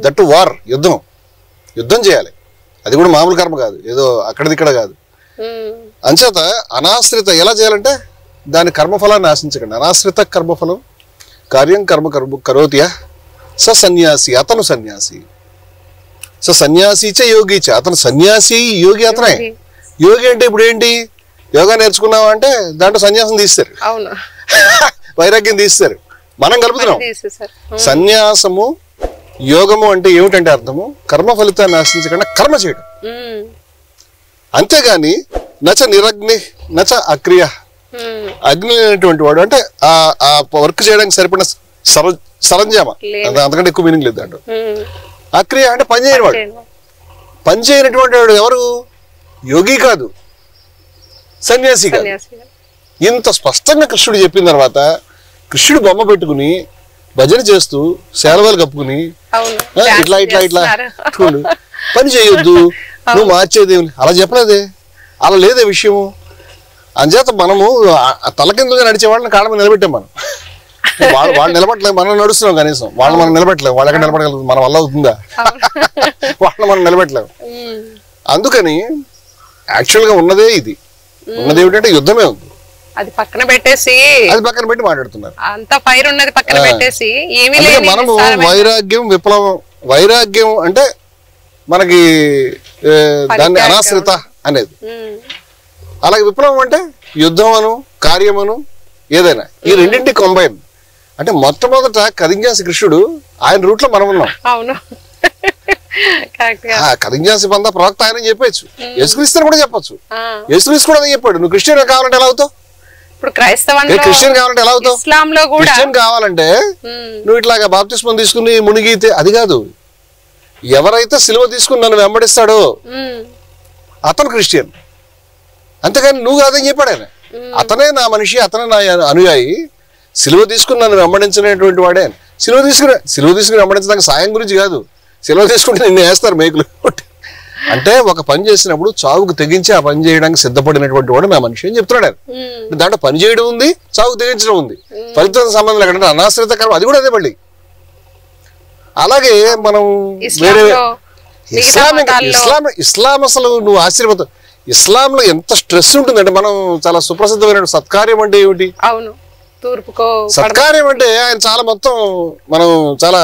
That to war, యుద్ధం చేయాలి. అది కూడా మామూలు కర్మ కాదు, ఏదో అక్కడిది ఇక్కడ కాదు. అంచేత అనాశ్రిత ఎలా చేయాలంటే దాని కర్మఫలాన్ని ఆశించకండి. అనాశ్రిత కర్మఫలం కార్యం కర్మ కరోతియా స సన్యాసి, అతను సన్యాసి. స సన్యాసి చ యోగి చ, అతను సన్యాసి యోగి అతనే. యోగి అంటే ఇప్పుడు ఏంటి, యోగా నేర్చుకున్నావా అంటే దాంట్లో సన్యాసం తీస్తారు, వైరాగ్యం తీస్తారు, మనం కలుపుతున్నాం. సన్యాసము యోగము అంటే ఏమిటంటే అర్థము కర్మ ఫలితాన్ని ఆశించకుండా కర్మ చేయడం. అంతేగాని నచ నిరగ్ని నచ అక్రియ, అగ్ని లేనటువంటి వాడు అంటే ఆ వర్క్ చేయడానికి సరిపడిన సరంజామా, అంతకంటే ఎక్కువ మీనింగ్ లేదు దాంట్లో. అక్రియ అంటే పని చేయని వాడు. పని చేయనటువంటి వాడు ఎవరు, యోగి కాదు, సన్యాసి కాదు. ఇంత స్పష్టంగా కృష్ణుడు చెప్పిన తర్వాత కృష్ణుడు బొమ్మ పెట్టుకుని భజన చేస్తూ శాలవాలు కప్పుకుని ఇట్లా ఇట్లా ఇట్లా పని చేయొద్దు, నువ్వు మార్చేది అలా చెప్పలేదే, అలా లేదే విషయము. అంచేత మనము తలకిందుగా నడిచే వాళ్ళని కాళ్ళ మీద నిలబెట్టాం. మనం వాళ్ళు నిలబట్టలేము, మనం నడుస్తున్నాం. కనీసం వాళ్ళు మనం నిలబెట్టలేము. వాళ్ళ ఎక్కడ నిలబడగలుగుతుంది, మన వల్ల అవుతుందా? వాళ్ళు మనం నిలబెట్టలేము. అందుకని యాక్చువల్ గా ఉన్నదే ఇది. ఉన్నది ఏమిటంటే యుద్ధమే ఉంది. అది పక్కన పెట్టేసి మాట్లాడుతున్నారు. అంత ఫైర్ ఉన్నది పక్కన పెట్టేసి ఏమీ లేదు. మనము వైరాగ్యం, విప్లవం, వైరాగ్యం అంటే మనకి దాన్ని అనాశ్రిత అనేది, అలాగే విప్లవం అంటే యుద్ధమను కార్యమను ఏదైనా, ఈ రెండింటి కంబైన్. అంటే మొట్టమొదట కదింజాసి కృష్ణుడు ఆయన రూట్ లో మనం ఉన్నాం. అవును, కదింజాసి బంద ప్రవక్త ఆయన చెప్పచ్చు, యేసుక్రీస్తుని కూడా చెప్పచ్చు. యేసుక్రీస్తు కూడా చెప్పాడు, నువ్వు క్రిస్టియన్ కావాలంటే ఎలా అవుతావు? ఇప్పుడు క్రైస్తవంలో క్రిస్టియన్ కావాలంటే ఎలా అవుతావు? ఇస్లాంలో కూడా క్రిస్టియన్ కావాలంటే నువ్వు ఇట్లాగా బాప్తిస్మం తీసుకుని మునిగితే అది కాదు. ఎవరైతే సిలువ తీసుకుని నన్ను వెంబడిస్తాడో అతను క్రిస్టియన్. అంతేగాని నువ్వు కాదని చెప్పాడు ఆయన. అతనే నా మనిషి, అతనే నా అనుయాయి. సిలువ తీసుకుని నన్ను వెంబడించినటువంటి వాడే. సిలువ తీసుకుని వెంబడించడానికి సాయం గురించి కాదు, సిలువ తీసుకుంటే నిన్ను వేస్తారు మేకులు. అంటే ఒక పని చేసినప్పుడు చావుకు తెగించి ఆ పని చేయడానికి సిద్ధపడినటువంటి వాడు నా మనిషి అని చెప్తున్నాడు ఆయన. దాంట్లో పని చేయడం ఉంది, చావుకు తెగించడం ఉంది. ఫలితం సంబంధం లేకుండా అనాశ్రిత కర్మ అది కూడా అదే. మళ్ళీ అలాగే మనం వేరే ఇస్లాం అసలు నువ్వు ఆశ్చర్యపోతావు. ఇస్లాంలో ఎంత స్ట్రెస్ ఉంటుందంటే, మనం చాలా సుప్రసిద్ధమైన సత్కార్యం అంటే ఏమిటి, సత్కార్యం అంటే ఆయన చాలా మొత్తం మనం చాలా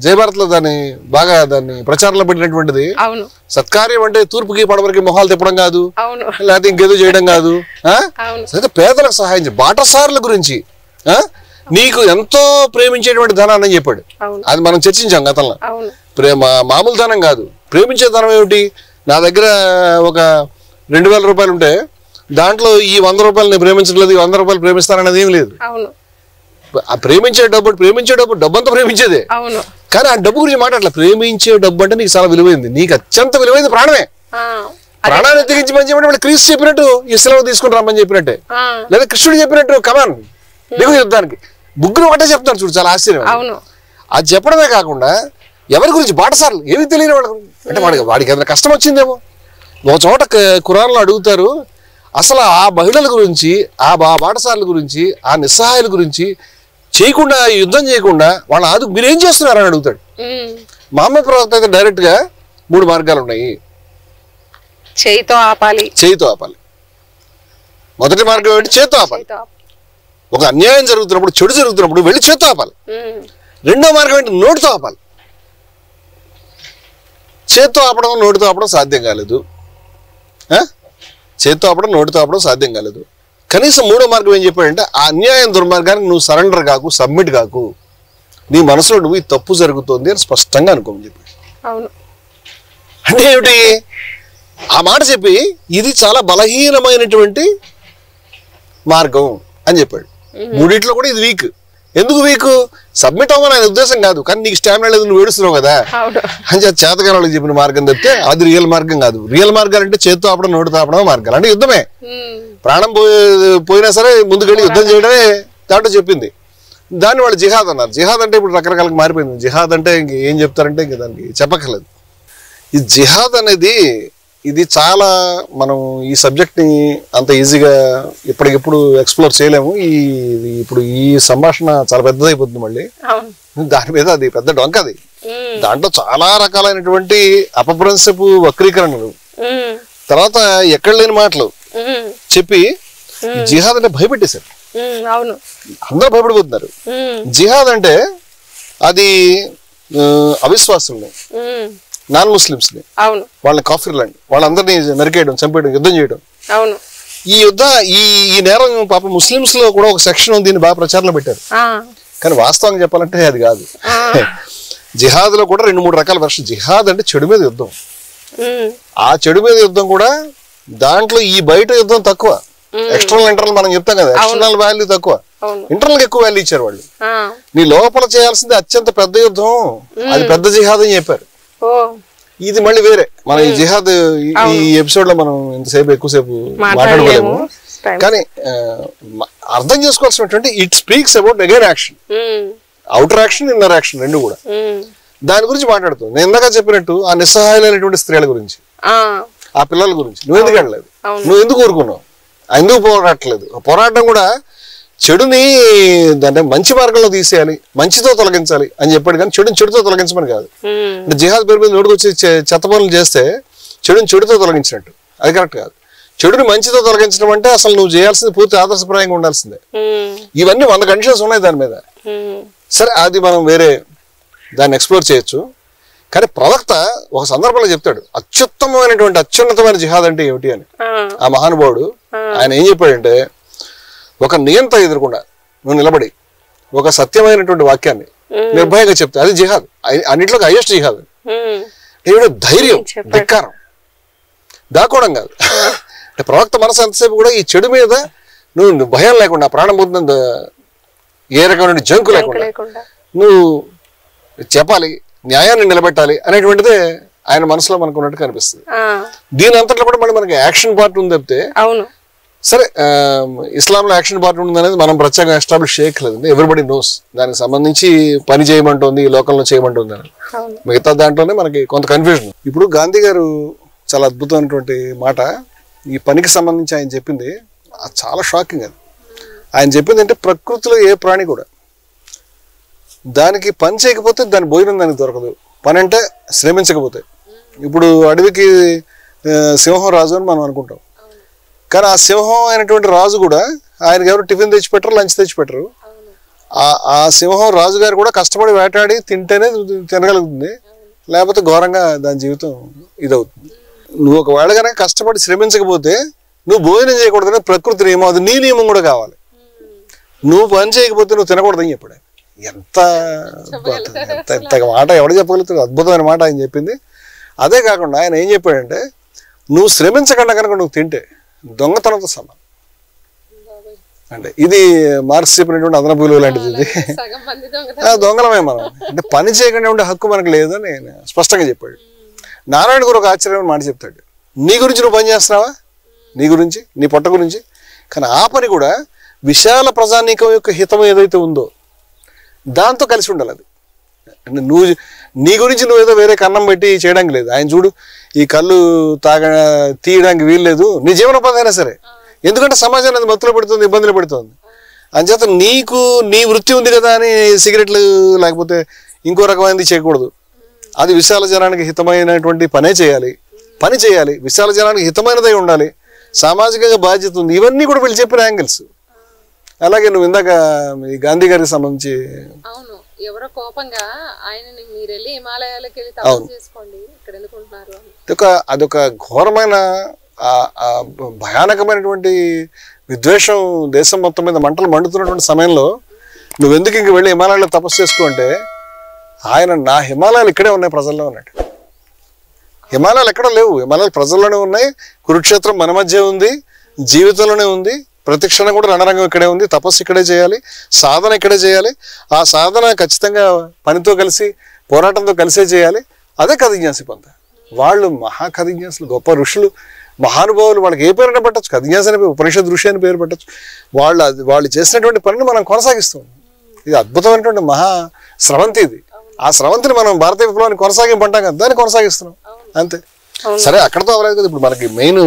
జయభారత్ లో దాన్ని ప్రచారంలో పెట్టినటువంటిది. సత్కార్యం అంటే తూర్పుకి పడవరికి మొహాలు తిప్పడం కాదు, లేకపోతే ఇంకేదో చేయడం కాదు. పేదలకు సహాయం చేయ, బాటసారుల గురించి, నీకు ఎంతో ప్రేమించేటువంటి ధనాన్ని చెప్పాడు. అది మనం చర్చించాం గతంలో. మామూలు ధనం కాదు, ప్రేమించే ధనం ఏమిటి? నా దగ్గర ఒక 2000 రూపాయలు ఉంటే దాంట్లో ఈ 100 రూపాయలు నేను ప్రేమించట్లేదు, 100 రూపాయలు ప్రేమిస్తానన్నది ఏం లేదు. ప్రేమించే డబ్బు డబ్బంతా ప్రేమించేదే. కానీ ఆ డబ్బు గురించి మాట్లాడలే. ప్రేమించే డబ్బు అంటే నీకు చాలా విలువైంది, నీకు అత్యంత విలువైంది ప్రాణమే. ప్రాణాన్ని ఎత్తికించి పని చెప్పినట్టు క్రీస్తు చెప్పినట్టు ఇస్లాం తీసుకుని రమ్మని చెప్పినట్టే, లేదా కృష్ణుడు చెప్పినట్టు కమాన్ దిగు యుద్ధానికి. ముగ్గురు ఒకటే చెప్తారు చూడు, చాలా ఆశ్చర్యం. అవును. అది చెప్పడమే కాకుండా ఎవరి గురించి బాటసార్లు ఏమి తెలియని వాళ్ళ అంటే వాడికి ఏదైనా కష్టం వచ్చిందేమో. ఒక చోట ఖురాన్లో అడుగుతారు అసలు ఆ మహిళల గురించి, ఆ బాటసార్ల గురించి, ఆ నిస్సహాయాల గురించి చేయకుండా, యుద్ధం చేయకుండా వాళ్ళ మీరేం చేస్తున్నారని అడుగుతాడు. మహమ్మద్ ప్రవక్త అయితే డైరెక్ట్ గా 3 మార్గాలు ఉన్నాయి. చేయితో ఆపాలి. మొదటి మార్గం ఏంటి? చేతితో ఆపాలి. ఒక అన్యాయం జరుగుతున్నప్పుడు, చెడు జరుగుతున్నప్పుడు వెళ్ళి చేతితో ఆపాలి. రెండో మార్గం ఏంటి? నోటితో ఆపాలి. చేతితో ఆపడం, నోటితో ఆపడం సాధ్యం కాలేదు. చేతితో ఆపడం, నోటితో ఆపడం సాధ్యం కాలేదు. కనీసం మూడో మార్గం ఏం చెప్పాడంటే, ఆ అన్యాయం దుర్మార్గానికి నువ్వు సరెండర్ కాకు, సబ్మిట్ కాకు, నీ మనసులో నువ్వు ఈ తప్పు జరుగుతుంది అని స్పష్టంగా అనుకోమని చెప్పాడు. అంటే ఏమిటి? ఆ మాట చెప్పి ఇది చాలా బలహీనమైనటువంటి మార్గం అని చెప్పాడు. మూడిట్లో కూడా ఇది వీక్. ఎందుకు వీక్? సబ్మిట్ అవ్వమని ఆయన ఉద్దేశం కాదు, కానీ నీకు స్టామినా లేదు, నువ్వు ఏడుస్తున్నావు కదా అని చేతకాని వాళ్ళకి చెప్పిన మార్గం తప్పితే అది రియల్ మార్గం కాదు. రియల్ మార్గాలు అంటే చేతితో ఆపడం, నోటితో ఆపడం మార్గాలు. అంటే యుద్ధమే. ప్రాణం పోయినా సరే ముందుకెళ్ళి యుద్ధం చేయడమే దాంట్లో చెప్పింది. దాన్ని వాళ్ళు జిహాద్ అన్నారు. జిహాద్ అంటే ఇప్పుడు రకరకాలకు మారిపోయింది. జిహాద్ అంటే ఇంక ఏం చెప్తారంటే ఇంక దానికి చెప్పక్కర్లేదు. ఈ జిహాద్ అనేది ఇది చాలా, మనం ఈ సబ్జెక్ట్ని అంత ఈజీగా ఇప్పటికిప్పుడు ఎక్స్ప్లోర్ చేయలేము. ఇప్పుడు ఈ సంభాషణ చాలా పెద్దదైపోతుంది మళ్ళీ. దాని మీద అది పెద్ద డొంక. అది దాంట్లో చాలా రకాలైనటువంటి అపభ్రంశపు వక్రీకరణలు, తర్వాత ఎక్కడ లేని మాటలు చెప్పి జిహాద్ అంటే భయపెట్టేశారు. అందరూ భయపడిపోతున్నారు. జిహాద్ అంటే అది అవిశ్వాసుల్ని, నాన్ ముస్లిమ్స్ ని, వాళ్ళని కాఫీర్లండి, వాళ్ళందరినీ నరికేయడం, చంపేయడం, యుద్ధం చేయడం. ఈ నేరం పాప ముస్లిమ్స్ లో కూడా ఒక సెక్షన్ ఉంది, దీన్ని బాగా ప్రచారంలో పెట్టారు. కానీ వాస్తవంగా చెప్పాలంటే అది కాదు. జిహాద్ లో కూడా 2-3 రకాల వెర్షన్. జిహాద్ అంటే చెడు మీద యుద్ధం. ఆ చెడు మీద యుద్ధం కూడా దాంట్లో ఈ బయట యుద్ధం తక్కువ. ఎక్స్టర్నల్ ఇంటర్నల్ మనం చెప్తాం కదా, ఎక్స్టర్నల్ వాల్యూ తక్కువ, ఇంటర్నల్ ఎక్కువ వాల్యూ ఇచ్చారు వాళ్ళు. నీ లోపల చేయాల్సింది అత్యంత పెద్ద యుద్ధం, అది పెద్ద జిహాద్ అని చెప్పారు. ఇది మళ్ళీ వేరే. మనం ఈ జిహాద్ ఈ ఎపిసోడ్ లో మనం ఇంతసేపు ఎక్కువసేపు మాట్లాడుకోలేము. కానీ అర్థం చేసుకోవాల్సినటువంటి it speaks about again action, outer action, inner action రెండు కూడా. దాని గురించి మాట్లాడుతుంది. నేను ఇందాక చెప్పినట్టు ఆ నిస్సహాయులైనటువంటి స్త్రీల గురించి, ఆ పిల్లల గురించి నువ్వు ఎందుకు వెళ్ళలేదు, నువ్వు ఎందుకు ఊరుకున్నావు, ఎందుకు పోరాడట్లేదు. పోరాటం కూడా చెడుని అంటే మంచి మార్గంలో తీసేయాలి, మంచితో తొలగించాలి అని చెప్పాడు. కానీ చెడుతో తొలగించమని కాదు. అంటే జిహాద్ పేరు మీద నోటికి వచ్చి చెత్త పనులు చేస్తే చెడుతో తొలగించినట్టు, అది కరెక్ట్ కాదు. చెడుని మంచితో తొలగించడం అంటే అసలు నువ్వు చేయాల్సింది పూర్తి ఆదర్శప్రాయంగా ఉండాల్సిందే. ఇవన్నీ 100 కండిషన్స్ ఉన్నాయి దాని మీద. సరే, అది మనం వేరే దాన్ని ఎక్స్ప్లోర్ చేయొచ్చు. కానీ ప్రవక్త ఒక సందర్భంలో చెప్తాడు అత్యుత్తమమైనటువంటి అత్యున్నతమైన జిహాద్ అంటే ఏమిటి అని. ఆ మహానుభావుడు ఆయన ఏం చెప్పాడంటే, ఒక నియంత ఎదురకుండా నువ్వు నిలబడి ఒక సత్యమైనటువంటి వాక్యాన్ని నిర్భయంగా చెప్తా, అది జిహాద్. అన్నింటిలోకి హైయెస్ట్ జిహాద్. ఏమిటో ధైర్యం, ధిక్కారం, దాక్కోవడం కాదు. అంటే ప్రవక్త మనసు ఎంతసేపు కూడా ఈ చెడు మీద నువ్వు భయం లేకుండా, ప్రాణం పోతున్న ఏ రకమైన జంకు లేకుండా నువ్వు చెప్పాలి, న్యాయాన్ని నిలబెట్టాలి అనేటువంటిదే ఆయన మనసులో మనకు ఉన్నట్టు కనిపిస్తుంది. దీని అంతట్లో కూడా మళ్ళీ మనకి యాక్షన్ పార్ట్ ఉంది తప్పితే, సరే ఇస్లాంలో యాక్షన్ పార్ట్ ఉంది అనేది మనం ప్రత్యేకంగా ఎస్టాబ్లిష్ చేయట్లేదు. ఎవ్రీబడి నోస్ దానికి సంబంధించి పని చేయమంటుంది, ఈ లోకంలో చేయమంటుంది అని. మిగతా దాంట్లోనే మనకి కొంత కన్ఫ్యూజన్. ఇప్పుడు గాంధీ గారు చాలా అద్భుతమైనటువంటి మాట, ఈ పనికి సంబంధించి ఆయన చెప్పింది చాలా షాకింగ్. అది ఆయన చెప్పింది అంటే, ప్రకృతిలో ఏ ప్రాణి కూడా దానికి పని చేయకపోతే దాని భోజనం దానికి దొరకదు. పని అంటే శ్రమించకపోతే. ఇప్పుడు అడవికి సింహం రాజు అని మనం అనుకుంటాం, కానీ ఆ సింహం అయినటువంటి రాజు కూడా ఆయనకి ఎవరు టిఫిన్ తెచ్చిపెట్టరు, లంచ్ తెచ్చిపెట్టరు. ఆ సింహం రాజు గారు కూడా కష్టపడి వేటాడి తింటేనే తినగలుగుతుంది, లేకపోతే ఘోరంగా దాని జీవితం ఇదవుతుంది. నువ్వు ఒకవేళ కనుక కష్టపడి శ్రమించకపోతే నువ్వు భోజనం చేయకూడదని ప్రకృతి నియమం, అది నీ నియమం కూడా కావాలి. నువ్వు పని చేయకపోతే నువ్వు తినకూడదని చెప్పాడు. ఎంత మాట ఎవడు చెప్పగలుగుతాడు? అద్భుతమైన మాట ఆయన చెప్పింది. అదే కాకుండా ఆయన ఏం చెప్పాడంటే, నువ్వు శ్రమించకుండా కనుక నువ్వు తింటే దొంగతనంతో సమానం. అంటే ఇది మార్క్స్ చెప్పినటువంటి అదనపు విలువ లాంటిది. ఇది దొంగలమే మనం. అంటే పని చేయకుండా ఉండే హక్కు మనకు లేదని ఆయన స్పష్టంగా చెప్పాడు. నారాయణ గురు ఒక ఆశ్చర్యమైన మాట చెప్తాడు, నీ గురించి నువ్వు పని చేస్తున్నావా, నీ గురించి, నీ పొట్ట గురించి, కానీ ఆ పని కూడా విశాల ప్రజానీకం యొక్క హితం ఏదైతే ఉందో దాంతో కలిసి ఉండాలి. అది అంటే నువ్వు నీ గురించి నువ్వేదో వేరే కన్నం పెట్టి చేయడానికి లేదు. ఆయన చూడు ఈ కళ్ళు తీయడానికి వీల్లేదు, నీ జీవనోపాధి అయినా సరే, ఎందుకంటే సమాజాన్ని అది మత్తులో పెడుతుంది, ఇబ్బందులు పెడుతుంది. అంచేత నీకు నీ వృత్తి ఉంది కదా అని సిగరెట్లు లేకపోతే ఇంకో రకమైనది చేయకూడదు. అది విశాల జనానికి హితమైనటువంటి పని చేయాలి, విశాల జనానికి హితమైనదై ఉండాలి, సామాజికంగా బాధ్యత ఉంది. ఇవన్నీ కూడా వీళ్ళు చెప్పిన యాంగిల్స్. అలాగే నువ్వు ఇందాక ఈ గాంధీ గారికి సంబంధించి అవును, ఎవరో కోపంగా ఆయనని మీరు వెళ్ళి హిమాలయాలకు వెళ్ళి తపస్సు చేసుకోండి, ఇక్కడ ఎందుకుంటున్నారు, అదొక ఘోరమైన భయానకమైనటువంటి విద్వేషం దేశం మొత్తం మీద మంటలు మండుతున్నటువంటి సమయంలో నువ్వెందుకు ఇంక వెళ్ళి హిమాలయాల్లో తపస్సు చేసుకో అంటే, ఆయన నా హిమాలయాలు ఇక్కడే ఉన్నాయి ప్రజల్లో ఉన్నట్టు. హిమాలయాలు ఎక్కడ లేవు, హిమాలయాలు ప్రజల్లోనే ఉన్నాయి. కురుక్షేత్రం మన మధ్య ఉంది, జీవితంలోనే ఉంది, ప్రతి క్షణం కూడా రణరంగం ఇక్కడే ఉంది. తపస్సు ఇక్కడే చేయాలి, సాధన ఇక్కడే చేయాలి. ఆ సాధన ఖచ్చితంగా పనితో కలిసి పోరాటంతో కలిసే చేయాలి. అదే కథిజ్ఞాసి పంత. వాళ్ళు మహాకథిజ్ఞాసులు, గొప్ప ఋషులు, మహానుభావులు. వాళ్ళకి ఏ పేరైనా పెట్టచ్చు, కథిజ్ఞాసి అని పేరు, ఉపనిషద్ ఋషి అని పేరు పెట్టచ్చు. వాళ్ళు చేసినటువంటి పనిని మనం కొనసాగిస్తాం. ఇది అద్భుతమైనటువంటి మహా స్రవంతి. ఇది ఆ స్రవంతిని మనం భారతీయ విప్లవాన్ని కొనసాగింపంటాం కదా, దాన్ని కొనసాగిస్తున్నాం అంతే. సరే, అక్కడతో అవ్వలేదు కదా. ఇప్పుడు మనకి మెయిన్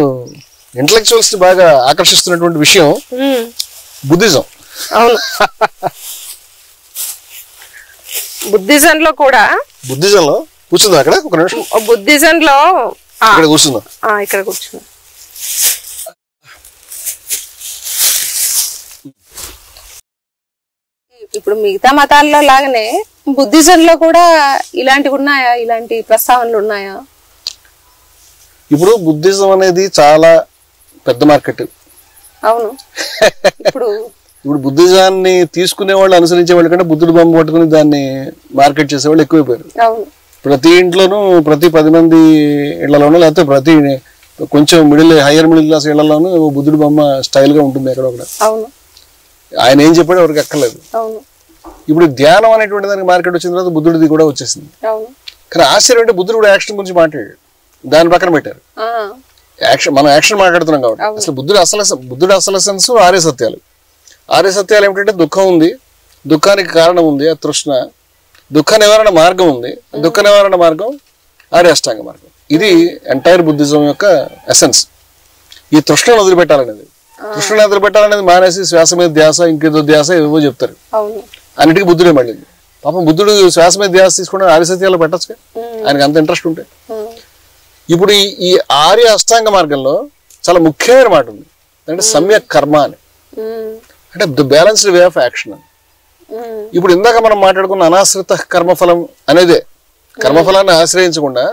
ఇంటలెక్చువల్స్ బాగా ఆకర్షిస్తున్నటువంటి విషయం బుద్ధిజం. అవును, బుద్ధిజంలో కూర్చుందాం అక్కడ ఒక నిమిషం. బుద్ధిజంలో ఇక్కడ కూర్చుందాం. ఇప్పుడు మిగతా మతాల్లో లాగానే బుద్ధిజంలో కూడా ఇలాంటివి ఉన్నాయా, ఇలాంటి ప్రస్తావనలు ఉన్నాయా? ఇప్పుడు బుద్ధిజం అనేది చాలా పెద్ద మార్కెట్. అవును, ఇప్పుడు బుద్ధిజాన్ని తీసుకునే వాళ్ళు, అనుసరించే వాళ్ళు కంటే బుద్ధుడు బొమ్మ పట్టుకుని దాన్ని మార్కెట్ చేసేవాళ్ళు ఎక్కువైపోయారు. అవును, ప్రతి ఇంట్లోనూ, ప్రతి 10 మంది ఇళ్లలోనూ, లేకపోతే ప్రతి కొంచెం హైయర్ మిడిల్ క్లాస్ ఇళ్లలోనూ బుద్ధుడు బొమ్మ స్టైల్ గా ఉంటుంది ఎక్కడ ఒకటి. అవును, ఆయన ఏం చెప్పాడో ఎవరికి అక్కర్లేదు. అవును, ఇప్పుడు ధ్యానం అనేటువంటి దానికి మార్కెట్ వచ్చిన తర్వాత బుద్ధుడిది కూడా వచ్చేసింది. అవును, కానీ ఆశ్చర్యం అంటే బుద్ధుడు కూడా యాక్షన్ గురించి మాట్లాడాడు, దాని పక్కన పెట్టారు. మనం యాక్షన్ మాట్లాడుతున్నాం కాబట్టి అసలు బుద్ధుడు అసలు సెన్స్ ఆర్య సత్యాలు. ఆర్య సత్యాలు ఏమిటంటే దుఃఖం ఉంది, దుఃఖానికి కారణం ఉంది, ఆ తృష్ణ, దుఃఖ నివారణ మార్గం ఉంది, దుఃఖ నివారణ మార్గం ఆర్య అష్టాంగ మార్గం. ఇది ఎంటైర్ బుద్ధిజం యొక్క ఎసెన్స్. ఈ తృష్ణను వదిలిపెట్టాలనేది, తృష్ణను వదిలిపెట్టాలనేది మానేసి శ్వాస మీద ధ్యాస, ఇంకేదో ధ్యాస ఏవో చెప్తారు. అన్నిటికీ బుద్ధుడే మళ్ళీ. పాపం బుద్ధుడు శ్వాస మీద ధ్యాస తీసుకుంటే ఆర్య సత్యాలు పెట్టచ్చు, ఆయనకి అంత ఇంట్రెస్ట్ ఉంటే. ఇప్పుడు ఈ ఆర్య అష్టాంగ మార్గంలో చాలా ముఖ్యమైన మాట ఉంది, అంటే సమ్యక్ కర్మ అని, అంటే the balanced way of action అని. ఇప్పుడు ఇందాక మనం మాట్లాడుకున్న అనాశ్రిత కర్మఫలం అనేదే. కర్మఫలాన్ని ఆశ్రయించకుండా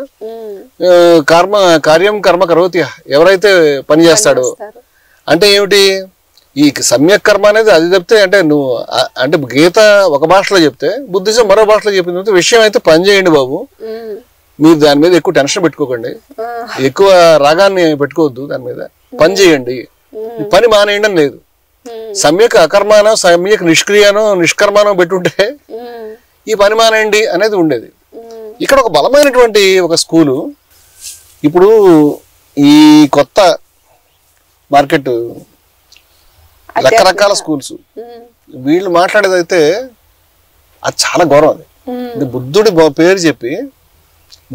కార్యం కర్మ కరోతి, ఎవరైతే పని చేస్తాడో అంటే ఏమిటి, ఈ సమ్యక్ కర్మ అనేది అది చెప్తే, అంటే నువ్వు అంటే గీత ఒక భాషలో చెప్తే బుద్ధిజం మరో భాషలో చెప్పింది. విషయం అయితే పని చేయండి బాబు, మీరు దాని మీద ఎక్కువ టెన్షన్ పెట్టుకోకండి, ఎక్కువ రాగాన్ని పెట్టుకోవద్దు, దాని మీద పని చేయండి, పని మానేయండి అని లేదు. సమ్యక్ అకర్మానో సమ్యక్ నిష్క్రియానో నిష్కర్మానో పెట్టుంటే ఈ పని మానేయండి అనేది ఉండేది. ఇక్కడ ఒక బలమైనటువంటి ఒక స్కూలు, ఇప్పుడు ఈ కొత్త మార్కెట్ రకరకాల స్కూల్స్, వీళ్ళు మాట్లాడేదైతే అది చాలా గౌరవం. అది బుద్ధుడి పేరు చెప్పి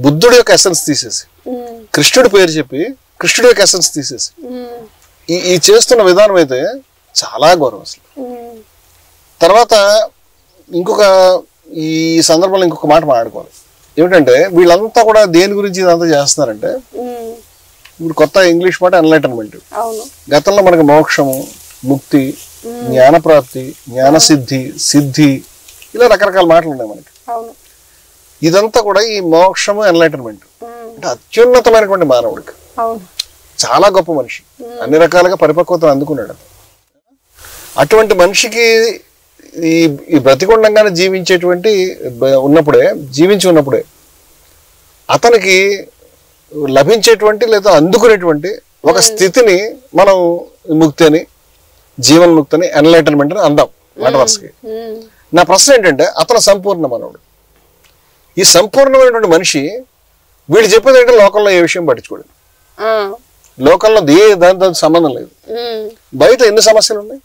బుద్ధుడి యొక్క ఎసెన్స్ తీసేసి, కృష్ణుడి పేరు చెప్పి కృష్ణుడి యొక్క ఎసెన్స్ తీసేసి ఈ చేస్తున్న విధానం అయితే చాలా గౌరవం అసలు. తర్వాత ఇంకొక ఈ సందర్భంలో ఇంకొక మాట మాట్లాడుకోవాలి. ఏమిటంటే వీళ్ళంతా కూడా దేని గురించి ఇదంతా చేస్తున్నారంటే, ఇప్పుడు కొత్త ఇంగ్లీష్ మాట ఎన్లైటన్మెంట్. గతంలో మనకి మోక్షము, ముక్తి, జ్ఞానప్రాప్తి, జ్ఞానసిద్ధి, సిద్ధి, ఇలా రకరకాల మాటలు ఉన్నాయి మనకి. ఇదంతా కూడా ఈ మోక్షము, ఎన్లైటన్మెంట్ అంటే అత్యున్నతమైనటువంటి మానవుడికి, చాలా గొప్ప మనిషి, అన్ని రకాలుగా పరిపక్వతను అందుకున్నాడు. అటువంటి మనిషికి ఈ బ్రతికొండంగానే జీవించి ఉన్నప్పుడే అతనికి లభించేటువంటి లేదా అందుకునేటువంటి ఒక స్థితిని మనం ముక్తి అని, జీవన్ముక్తి అని, ఎన్లైటన్మెంట్ అని అందాం మాట వరుసకి. నా ప్రశ్న ఏంటంటే, అతను సంపూర్ణ మానవుడు. ఈ సంపూర్ణమైనటువంటి మనిషి వీడు చెప్పేది ఏంటంటే లోకంలో ఏ విషయం పట్టించుకోడు, లోకంలో దాంతో సంబంధం లేదు. బయట ఎన్ని సమస్యలు ఉన్నాయి,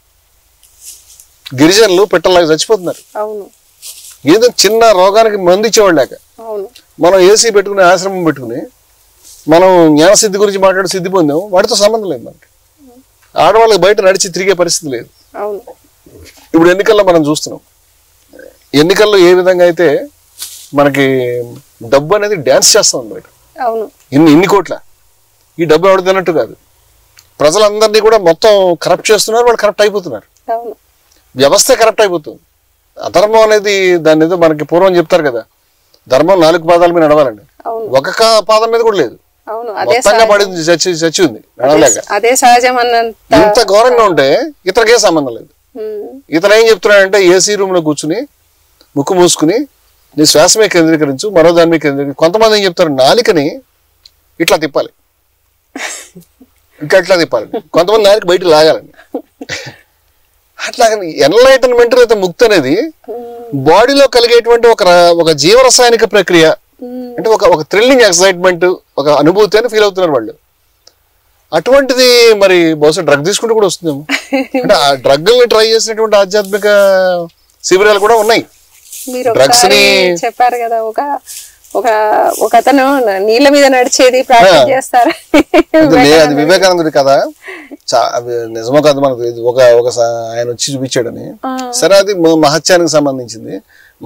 గిరిజనులు పిట్టల్లాగా చచ్చిపోతున్నారు, ఏదో చిన్న రోగానికి మందు ఇచ్చేవాళ్ళు లేక మనం ఏసీ పెట్టుకుని ఆశ్రమం పెట్టుకుని మనం జ్ఞానసిద్ధి గురించి మాట్లాడి సిద్ధి పొందాం, వాటితో సంబంధం లేదు మనకి. ఆడవాళ్ళకి బయట నడిచి తిరిగే పరిస్థితి లేదు. ఇప్పుడు ఎన్నికల్లో మనం చూస్తున్నాం, ఎన్నికల్లో ఏ విధంగా అయితే మనకి డబ్బు అనేది డ్యాన్స్ చేస్తాం బయట, ఇన్ని కోట్ల ఈ డబ్బు ఎవరిదన్నట్టు కాదు, ప్రజలందరినీ కూడా మొత్తం కరప్ట్ చేస్తున్నారు, వాళ్ళు కరప్ట్ అయిపోతున్నారు, వ్యవస్థ కరప్ట్ అయిపోతుంది. అధర్మం అనేది దాన్ని ఏదో మనకి పూర్వం చెప్తారు కదా, ధర్మం 4 పాదాల మీద నడవాలండి, ఒక పాదం మీద కూడా లేదు, మొత్తంగా పడింది, చచ్చి ఉంది నడవలేక. ఇంత ఘోరంగా ఉంటే ఇతరకే సంబంధం లేదు. ఇతను ఏం చెప్తున్నాడంటే ఏసీ రూమ్ లో కూర్చుని ముక్కు మూసుకుని నీ శ్వాస మీద కేంద్రీకరించు, మరో దాని మీద కేంద్రీకరించు. కొంతమంది ఏం చెప్తారు, నాలికని ఇట్లా తిప్పాలి, ఇంకా ఇట్లా తిప్పాలి, కొంతమంది నాలిక బయట లాగాలండి. అట్లాగని ఎన్లైటన్మెంట్ అయితే ముక్తి అనేది బాడీలో కలిగేటువంటి ఒక జీవరసాయనిక ప్రక్రియ, అంటే ఒక థ్రిల్లింగ్ ఎక్సైట్మెంట్, ఒక అనుభూతి అని ఫీల్ అవుతున్నారు వాళ్ళు. అటువంటిది మరి బహుశా డ్రగ్ తీసుకుంటూ కూడా వస్తుందేమో. అంటే ఆ డ్రగ్ని ట్రై చేసినటువంటి ఆధ్యాత్మిక శిబిరాలు కూడా ఉన్నాయి. డ్రగ్స్ ని చెప్పారు కదా, ఒక అతను నీళ్ళ మీద నడిచేది ప్రాక్టీస్ చేస్తారు, అది వివేకానందుడి కదా, నిజమో కాదు మనకు ఒక ఆయన వచ్చి చూపించాడని. సరే అది మహత్యానికి సంబంధించింది,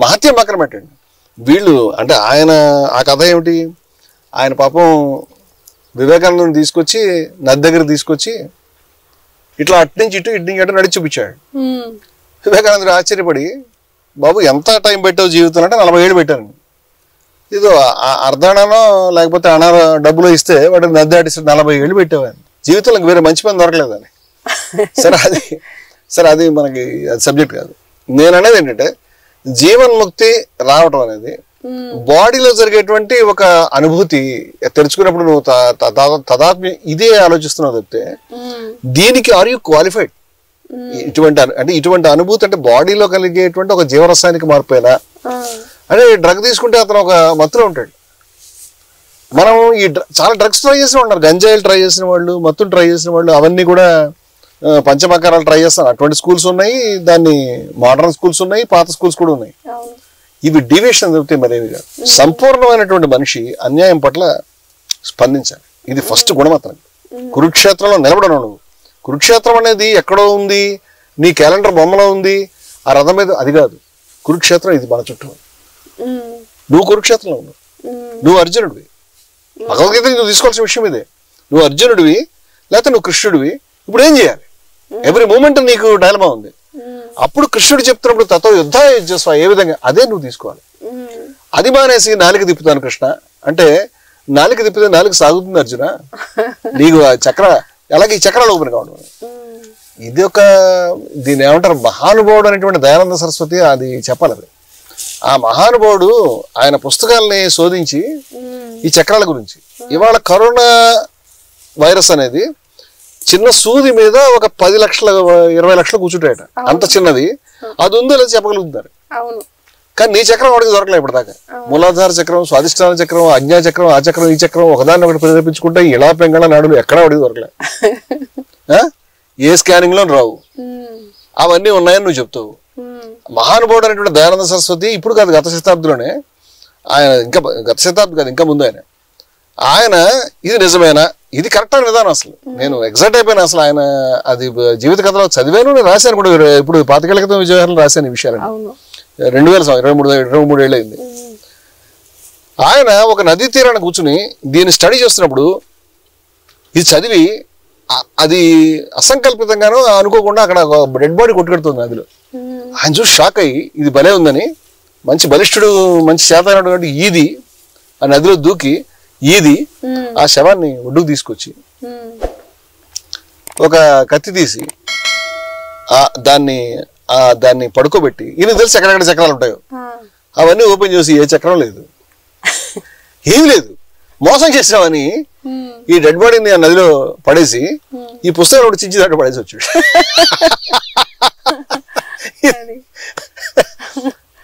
మహత్యం పక్కన పెట్టండి. వీళ్ళు అంటే ఆయన ఆ కథ ఏమిటి, ఆయన పాపం వివేకానందుని తీసుకొచ్చి నది దగ్గర తీసుకొచ్చి ఇట్లా అట్నుంచి ఇటు ఇటు నడిచి చూపించాడు. వివేకానందుడు ఆశ్చర్యపడి, బాబు ఎంత టైం పెట్టావు జీవితం అంటే 40 ఏళ్ళు పెట్టాను, ఇదో అర్ధానో లేకపోతే డబ్బులు ఇస్తే వాడు నది దాటిస్తే 40 ఏళ్ళు పెట్టేవాడిని, జీవితంలో వేరే మంచి పని దొరకలేదని. సరే అది మనకి సబ్జెక్ట్ కాదు. నేను అనేది ఏంటంటే జీవన్ముక్తి రావటం అనేది బాడీలో జరిగేటువంటి ఒక అనుభూతి తెరుచుకున్నప్పుడు నువ్వు తదాత్మ్యం ఇదే ఆలోచిస్తున్నావు తప్పితే దీనికి ఆర్ యూ క్వాలిఫైడ్? ఇటువంటి అనుభూతి అంటే బాడీలో కలిగేటువంటి ఒక జీవరసాయనిక మార్పేనా అంటే డ్రగ్ తీసుకుంటే అతను ఒక మత్తులో ఉంటాడు. మనం చాలా డ్రగ్స్ ట్రై చేసిన ఉన్నారు, గంజాయిలు ట్రై చేసిన వాళ్ళు, మత్తులు ట్రై చేసిన వాళ్ళు, అవన్నీ కూడా పంచమకారాలు ట్రై చేస్తాను. అటువంటి స్కూల్స్ ఉన్నాయి, దాన్ని మోడర్న్ స్కూల్స్ ఉన్నాయి, పాత స్కూల్స్ కూడా ఉన్నాయి. ఇవి డివియేషన్ చెప్తే మరేవి కాదు. సంపూర్ణమైనటువంటి మనిషి అన్యాయం పట్ల స్పందించాలి, ఇది ఫస్ట్ గుణమత్రం. కురుక్షేత్రంలో నిలబడను నువ్వు. కురుక్షేత్రం అనేది ఎక్కడో ఉంది, నీ క్యాలెండర్ బొమ్మలో ఉంది, ఆ రథం మీద, అది కాదు. కురుక్షేత్రం ఇది మన చుట్టూ. నువ్వు కురుక్షేత్రంలో ఉన్నావు, నువ్వు అర్జునుడివి. భగవద్గీత నువ్వు తీసుకోవాల్సిన విషయం ఇదే. నువ్వు అర్జునుడివి లేకపోతే నువ్వు కృష్ణుడివి. ఇప్పుడు ఏం చేయాలి? ఎవ్రీ మూమెంట్ నీకు డైలమా ఉంది. అప్పుడు కృష్ణుడు చెప్తున్నప్పుడు తత్వ యుద్ధ యుద్ధస్వ ఏ విధంగా, అదే నువ్వు తీసుకోవాలి. అది మానేసి నాలుక తిప్పుతాను కృష్ణ అంటే నాలుక తిప్పితే నాలుక సాగుతుంది అర్జున, నీకు చక్ర అలాగే ఈ చక్రాలు ఓపెన్ కావడం. ఇది దీన్ని ఏమంటారు, మహానుభావుడు అనేటువంటి దయానంద సరస్వతి అది చెప్పాలి. అది ఆ మహానుభావుడు ఆయన పుస్తకాలని శోధించి ఈ చక్రాల గురించి, ఇవాళ కరోనా వైరస్ అనేది చిన్న సూది మీద ఒక 10 లక్షల 20 లక్షలు కూర్చుంటాయట, అంత చిన్నది. అది ఉందో లేదో చెప్పగలుగుతున్నారు. కానీ నీ చక్రం వాడికి దొరకలేదు ఇప్పటిదాకా. మూలాధార చక్రం, స్వాధిష్టాన చక్రం, అజ్ఞా చక్రం, ఆ చక్రం, ఈ చక్రం ఒకదాన్ని ఒకటి ప్రేరేపించుకుంటే ఇలా పెంగళ నాడులు ఎక్కడా వాడికి దొరకలే. ఏ స్కానింగ్ లో రావు. అవన్నీ ఉన్నాయని నువ్వు చెప్తావు. మహానుభావుడు అనేటువంటి దయానంద సరస్వతి ఇప్పుడు కాదు, గత శతాబ్దిలోనే ఆయన, ఇంకా గత శతాబ్ది కాదు, ఇంకా ముందు ఆయన ఇది నిజమేనా, ఇది కరెక్ట్ అని విధానం. అసలు నేను ఎగ్జైట్ అయిపోయాను. అసలు ఆయన అది జీవిత కథలో చదివాను, నేను రాశాను కూడా. ఇప్పుడు 25 ఏళ్ల క్రితం విజయవాడలో రాశాను ఈ విషయాలు. 2023 ఏళ్ళు అయింది. ఆయన ఒక నదీ తీరాన్ని కూర్చుని దీన్ని స్టడీ చేస్తున్నప్పుడు ఇది చదివి అది అసంకల్పితంగానూ అనుకోకుండా అక్కడ ఒక డెడ్ బాడీ కొట్టుకెడుతుంది నదిలో. ఆయన చూసి షాక్ అయ్యి ఇది భలే ఉందని, మంచి బలిష్ఠుడు, మంచి శాతమైనటువంటి ఈది ఆ నదిలో దూకి ఈది ఆ శవాన్ని ఒడ్డుకు తీసుకొచ్చి ఒక కత్తి తీసి దాన్ని పడుకోబెట్టి, ఈయన తెలిసి ఎక్కడెక్కడ చక్రాలు ఉంటాయో అవన్నీ ఓపెన్ చేసి ఏ చక్రం లేదు, ఏమి లేదు, మోసం చేసామని ఈ డెడ్ బాడీని ఆ నదిలో పడేసి ఈ పుస్తకం ఒకటి చించి దాంట్లో పడేసి వచ్చాడు.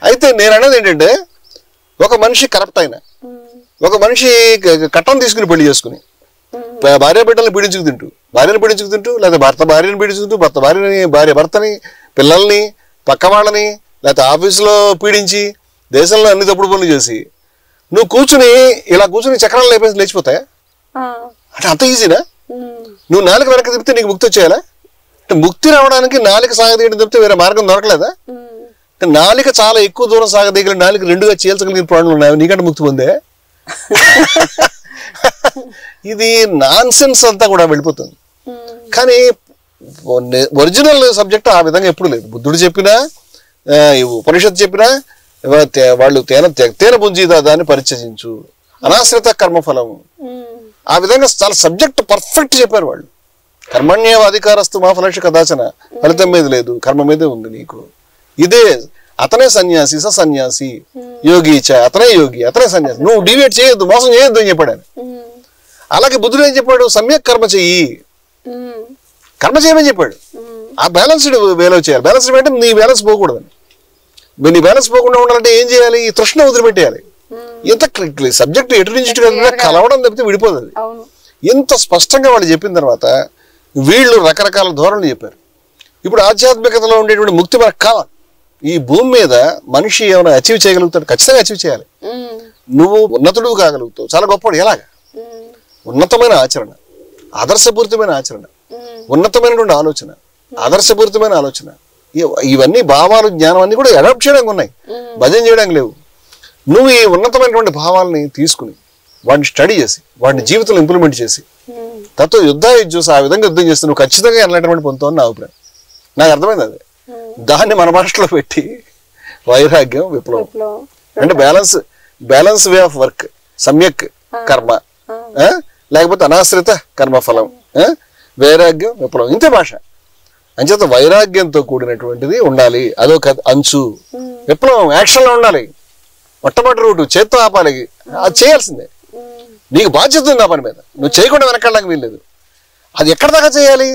అయితే నేను అనేది ఏంటంటే, ఒక మనిషి కరప్ట్ అయినా, ఒక మనిషి కట్టం తీసుకుని పెళ్లి చేసుకుని భార్య బిడ్డల్ని పీడించుకు తింటూ, భార్యను పీడించుకు తింటూ, లేదా భర్త భార్యను పీడించుకుంటూ, భార్య భర్తని, పిల్లల్ని, పక్క వాళ్ళని, లేకపోతే ఆఫీసులో పీడించి దేశంలో అన్ని తప్పుడు పనులు చేసి నువ్వు కూర్చుని ఇలా కూర్చుని చక్రాలు లేపేసి లేచిపోతాయా? అంటే అంత ఈజీనా? నువ్వు నాలుక వెనక తిప్పితే నీకు ముక్తి వచ్చేయాలా? అంటే ముక్తి రావడానికి నాలుక సాగదీయడం తప్పితే వేరే మార్గం దొరకలేదా? నాలుక చాలా ఎక్కువ దూరం సాగదీయగల నాలుక రెండుగా చీల్చగలిగిన ప్రాణులు ఉన్నాయి, నీకంటే ముక్తి పొందే. ఇది నాన్ సెన్స్ అంతా కూడా వెళ్ళిపోతుంది. కానీ ఒరిజినల్ సబ్జెక్ట్ ఆ విధంగా ఎప్పుడు లేదు. బుద్ధుడు చెప్పినా ఉపనిషత్తు చెప్పినా వాళ్ళు తేన బుంజీదా దాన్ని పరిచయించు, అనాశ్రిత కర్మఫలం, ఆ విధంగా చాలా సబ్జెక్ట్ పర్ఫెక్ట్ చెప్పారు వాళ్ళు. కర్మణ్యేవ అధికారస్తు మా ఫలక్ష కదాచన, ఫలితం మీద లేదు, కర్మ మీదే ఉంది నీకు. ఇదే అతనే సన్యాసి, సన్యాసి యోగి అతనే యోగి, అతనే సన్యాసి. నువ్వు డివేట్ చేయొద్దు, మోసం చేయొద్దు అని చెప్పాడు ఆయన. అలాగే బుద్ధుడు ఏం చెప్పాడు? సమ్యక్ కర్మ చెయ్యి, కర్మ చేయమని చెప్పాడు. ఆ బ్యాలెన్స్డ్ వేలో చేయాలి. బ్యాలెన్స్డ్ అంటే నీ బ్యాలెన్స్ పోకూడదని. నీ బ్యాలెన్స్ పోకుండా ఉండాలంటే ఏం చేయాలి? ఈ తృష్ణ వదిలిపెట్టేయాలి. ఎంత సబ్జెక్ట్ ఎటు నుంచి కలవడం తప్పితే విడిపోతుంది. ఎంత స్పష్టంగా వాళ్ళు చెప్పిన తర్వాత వీళ్ళు రకరకాల ధోరణులు చెప్పారు. ఇప్పుడు ఆధ్యాత్మికతలో ఉండేటువంటి ముక్తి మనకు కావాలి. ఈ భూమి మీద మనిషి ఏమైనా అచీవ్ చేయగలుగుతాడు? ఖచ్చితంగా అచీవ్ చేయాలి. నువ్వు ఉన్నతుడు కాగలుగుతావు, చాలా గొప్పవాడు. ఎలాగా? ఉన్నతమైన ఆచరణ, ఆదర్శపూరితమైన ఆచరణ, ఉన్నతమైనటువంటి ఆలోచన, ఆదర్శపూరితమైన ఆలోచన, ఇవన్నీ భావాలు, జ్ఞానం అన్ని కూడా అడాప్ట్ చేయడానికి ఉన్నాయి, భజన చేయడానికి లేవు. నువ్వు ఈ ఉన్నతమైనటువంటి భావాలని తీసుకుని వాడిని స్టడీ చేసి వాడిని జీవితంలో ఇంప్లిమెంట్ చేసి తత్వ యుద్ధ ఆ విధంగా యుద్ధం చేస్తే నువ్వు ఖచ్చితంగా ఎలాంటి పొందుతావు నా అభిప్రాయం. నాకు అర్థమైంది అది. దాన్ని మన భాషలో పెట్టి వైరాగ్యం, విప్లవం అంటే బ్యాలెన్స్ వే ఆఫ్ వర్క్, సమ్యక్ కర్మ, లేకపోతే అనాశ్రిత కర్మఫలం, వైరాగ్యం, విప్లవం, ఇంతే భాష. అంచేత వైరాగ్యంతో కూడినటువంటిది ఉండాలి, అదొక అంచు. విప్లవం యాక్షన్ లో ఉండాలి, మొట్టమొదటి రూటు చేత్తో ఆపాలి, అది చేయాల్సిందే. నీకు బాధ్యత ఉంది ఆ పని మీద, నువ్వు చేయకుండా వెనకాడడానికి వీల్లేదు. అది ఎక్కడ దాకా చేయాలి?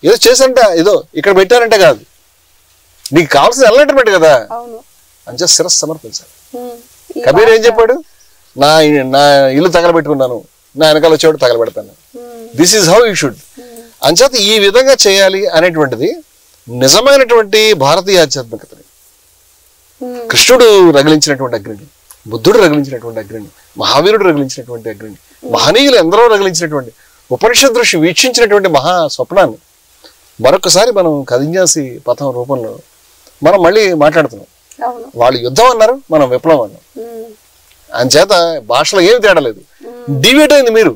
ఏదో చేసంటే ఏదో ఇక్కడ పెట్టారంటే కాదు, నీకు కావాల్సింది ఎలాంటి కదా. అంచే శిరస్సు సమర్పించాలి. కబీర్ ఏం చెప్పాడు? నా ఇల్లు తగలబెట్టుకున్నాను, నా వెనకాల వచ్చేవాడు తగలబెడతాను. This is how you should. అంచేత ఈ విధంగా చేయాలి అనేటువంటిది నిజమైనటువంటి భారతీయ ఆధ్యాత్మికతని. కృష్ణుడు రగిలించినటువంటి అగ్నిని, బుద్ధుడు రగిలించినటువంటి అగ్నిని, మహావీరుడు రగిలించినటువంటి అగ్నిని, మహనీయులు ఎందరో రగిలించినటువంటి ఉపనిషత్ దృష్టి వీక్షించినటువంటి మహా స్వప్నాన్ని మరొకసారి మనం కదింజాసి పథం రూపంలో మనం మళ్ళీ మాట్లాడుతున్నాం. వాళ్ళు యుద్ధం అన్నారు, మనం విప్లవం అన్నాం. అంచేత భాషలో ఏమి తేడా లేదు. డివేట్ అయింది. మీరు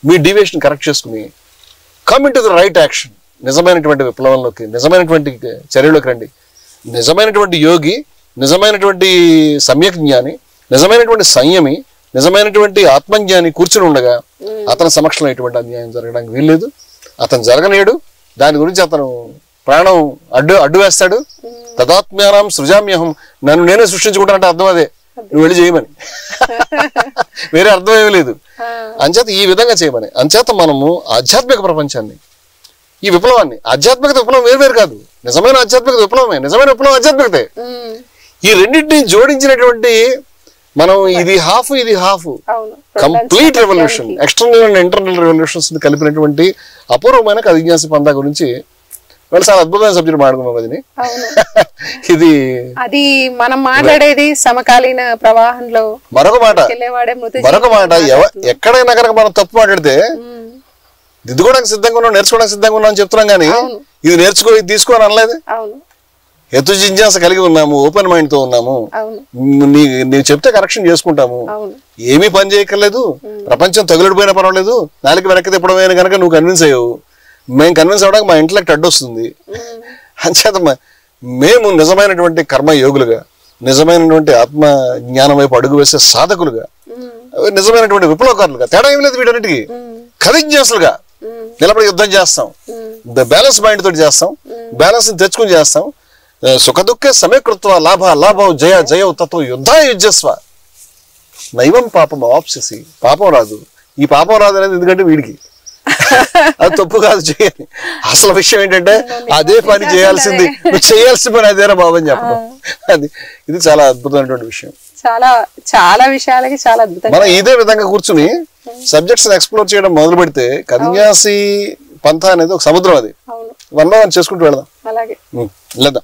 మీ డివేషన్ కరెక్ట్ చేసుకుని come in to the right action. నిజమైనటువంటి విప్లవంలోకి, నిజమైనటువంటి చర్యలోకి రండి. నిజమైనటువంటి యోగి, నిజమైనటువంటి సమ్యక్ జ్ఞాని, నిజమైనటువంటి సంయమి, నిజమైనటువంటి ఆత్మజ్ఞాని కూర్చుని ఉండగా అతని సమక్షంలో ఎటువంటి అన్యాయం జరగడానికి వీల్లేదు. అతను జరగనేడు. దాని గురించి అతను ప్రాణం అడ్డు వేస్తాడు. తదాత్మ్యానం సృజామ్యహం, నన్ను నేనే సృష్టించుకుంటానంటే అర్థం అదే, నువ్వు వెళ్ళి చేయమని. వేరే అర్థం ఏమీ లేదు. అంచేత ఈ విధంగా చేయమని. అంచేత మనము ఆధ్యాత్మిక ప్రపంచాన్ని, ఈ విప్లవాన్ని, ఆధ్యాత్మికత విప్లవం వేరు కాదు. నిజమైన ఆధ్యాత్మికత విప్లవమే, నిజమైన విప్లవం ఆధ్యాత్మికతే. ఈ రెండింటిని జోడించినటువంటి మనం ఇది హాఫ్, ఇది half, complete revolution, external and internal revolutions కలిపినటువంటి అపూర్వమైన కదింజాసి పందా గురించి వాళ్ళు చాలా అద్భుతమైన సబ్జెక్ట్ మాట్లాడుకున్నాం. ఇది మనం మాట్లాడేది సమకాలీన ప్రవాహంలో. మరొక మాట ఎక్కడైనా కనుక మనం తప్పు మాట్లాడితే దిద్దుకోవడానికి సిద్ధంగా ఉన్నాం, నేర్చుకోవడానికి సిద్ధంగా ఉన్నాం అని చెప్తున్నాం. కానీ ఇది నేర్చుకో, ఇది తీసుకో అని అనలేదు. హేతు జిజ్ఞాస కలిగి ఉన్నాము, ఓపెన్ మైండ్ తో ఉన్నాము. నీవు చెప్తే కరెక్షన్ చేసుకుంటాము. ఏమీ పని చేయక్కర్లేదు. ప్రపంచం తగులడిపోయినా పర్వాలేదు, నాలుగు వెనక్కి తిప్పడమైనా కనుక నువ్వు కన్విన్స్ అయ్యావు. మేము కన్విన్స్ అవ్వడానికి మా ఇంటలెక్ట్ అడ్డొస్తుంది. అంచేత మేము నిజమైనటువంటి కర్మయోగులుగా, నిజమైనటువంటి ఆత్మ జ్ఞానం వైపు అడుగు వేసే సాధకులుగా, నిజమైనటువంటి విప్లవకారులుగా, తేడా ఏం లేదు వీటన్నిటికీ, కదింజాసులుగా నిలబడి యుద్ధం చేస్తాం. బ్యాలెన్స్ మైండ్ తోటి చేస్తాం, బ్యాలెన్స్ తెచ్చుకుని చేస్తాం. సుఖ దుఃఖే సమయకృత్వ లాభం జయ జయ తత్వ యుద్ధ యుజస్వ నైవం పాపం అవాప్స్యసి. పాపం రాదు. ఈ పాపం రాదు అనేది ఎందుకంటే వీడికి అది తప్పు కాదు, చేయాలి. అసలు విషయం ఏంటంటే అదే పని చేయాల్సింది, నువ్వు చేయాల్సిన పని అదేరా బాబు అని చెప్పడం. అది ఇది చాలా అద్భుతమైనటువంటి విషయం. చాలా చాలా విషయాలకి చాలా అద్భుతం. మనం ఇదే విధంగా కూర్చుని సబ్జెక్ట్స్ ఎక్స్ప్లోర్ చేయడం మొదలు పెడితే కదింజాసి పంథా అనేది ఒక సముద్రం. అది 1 by 1 చేసుకుంటూ వెళదాం. అలాగే లేదా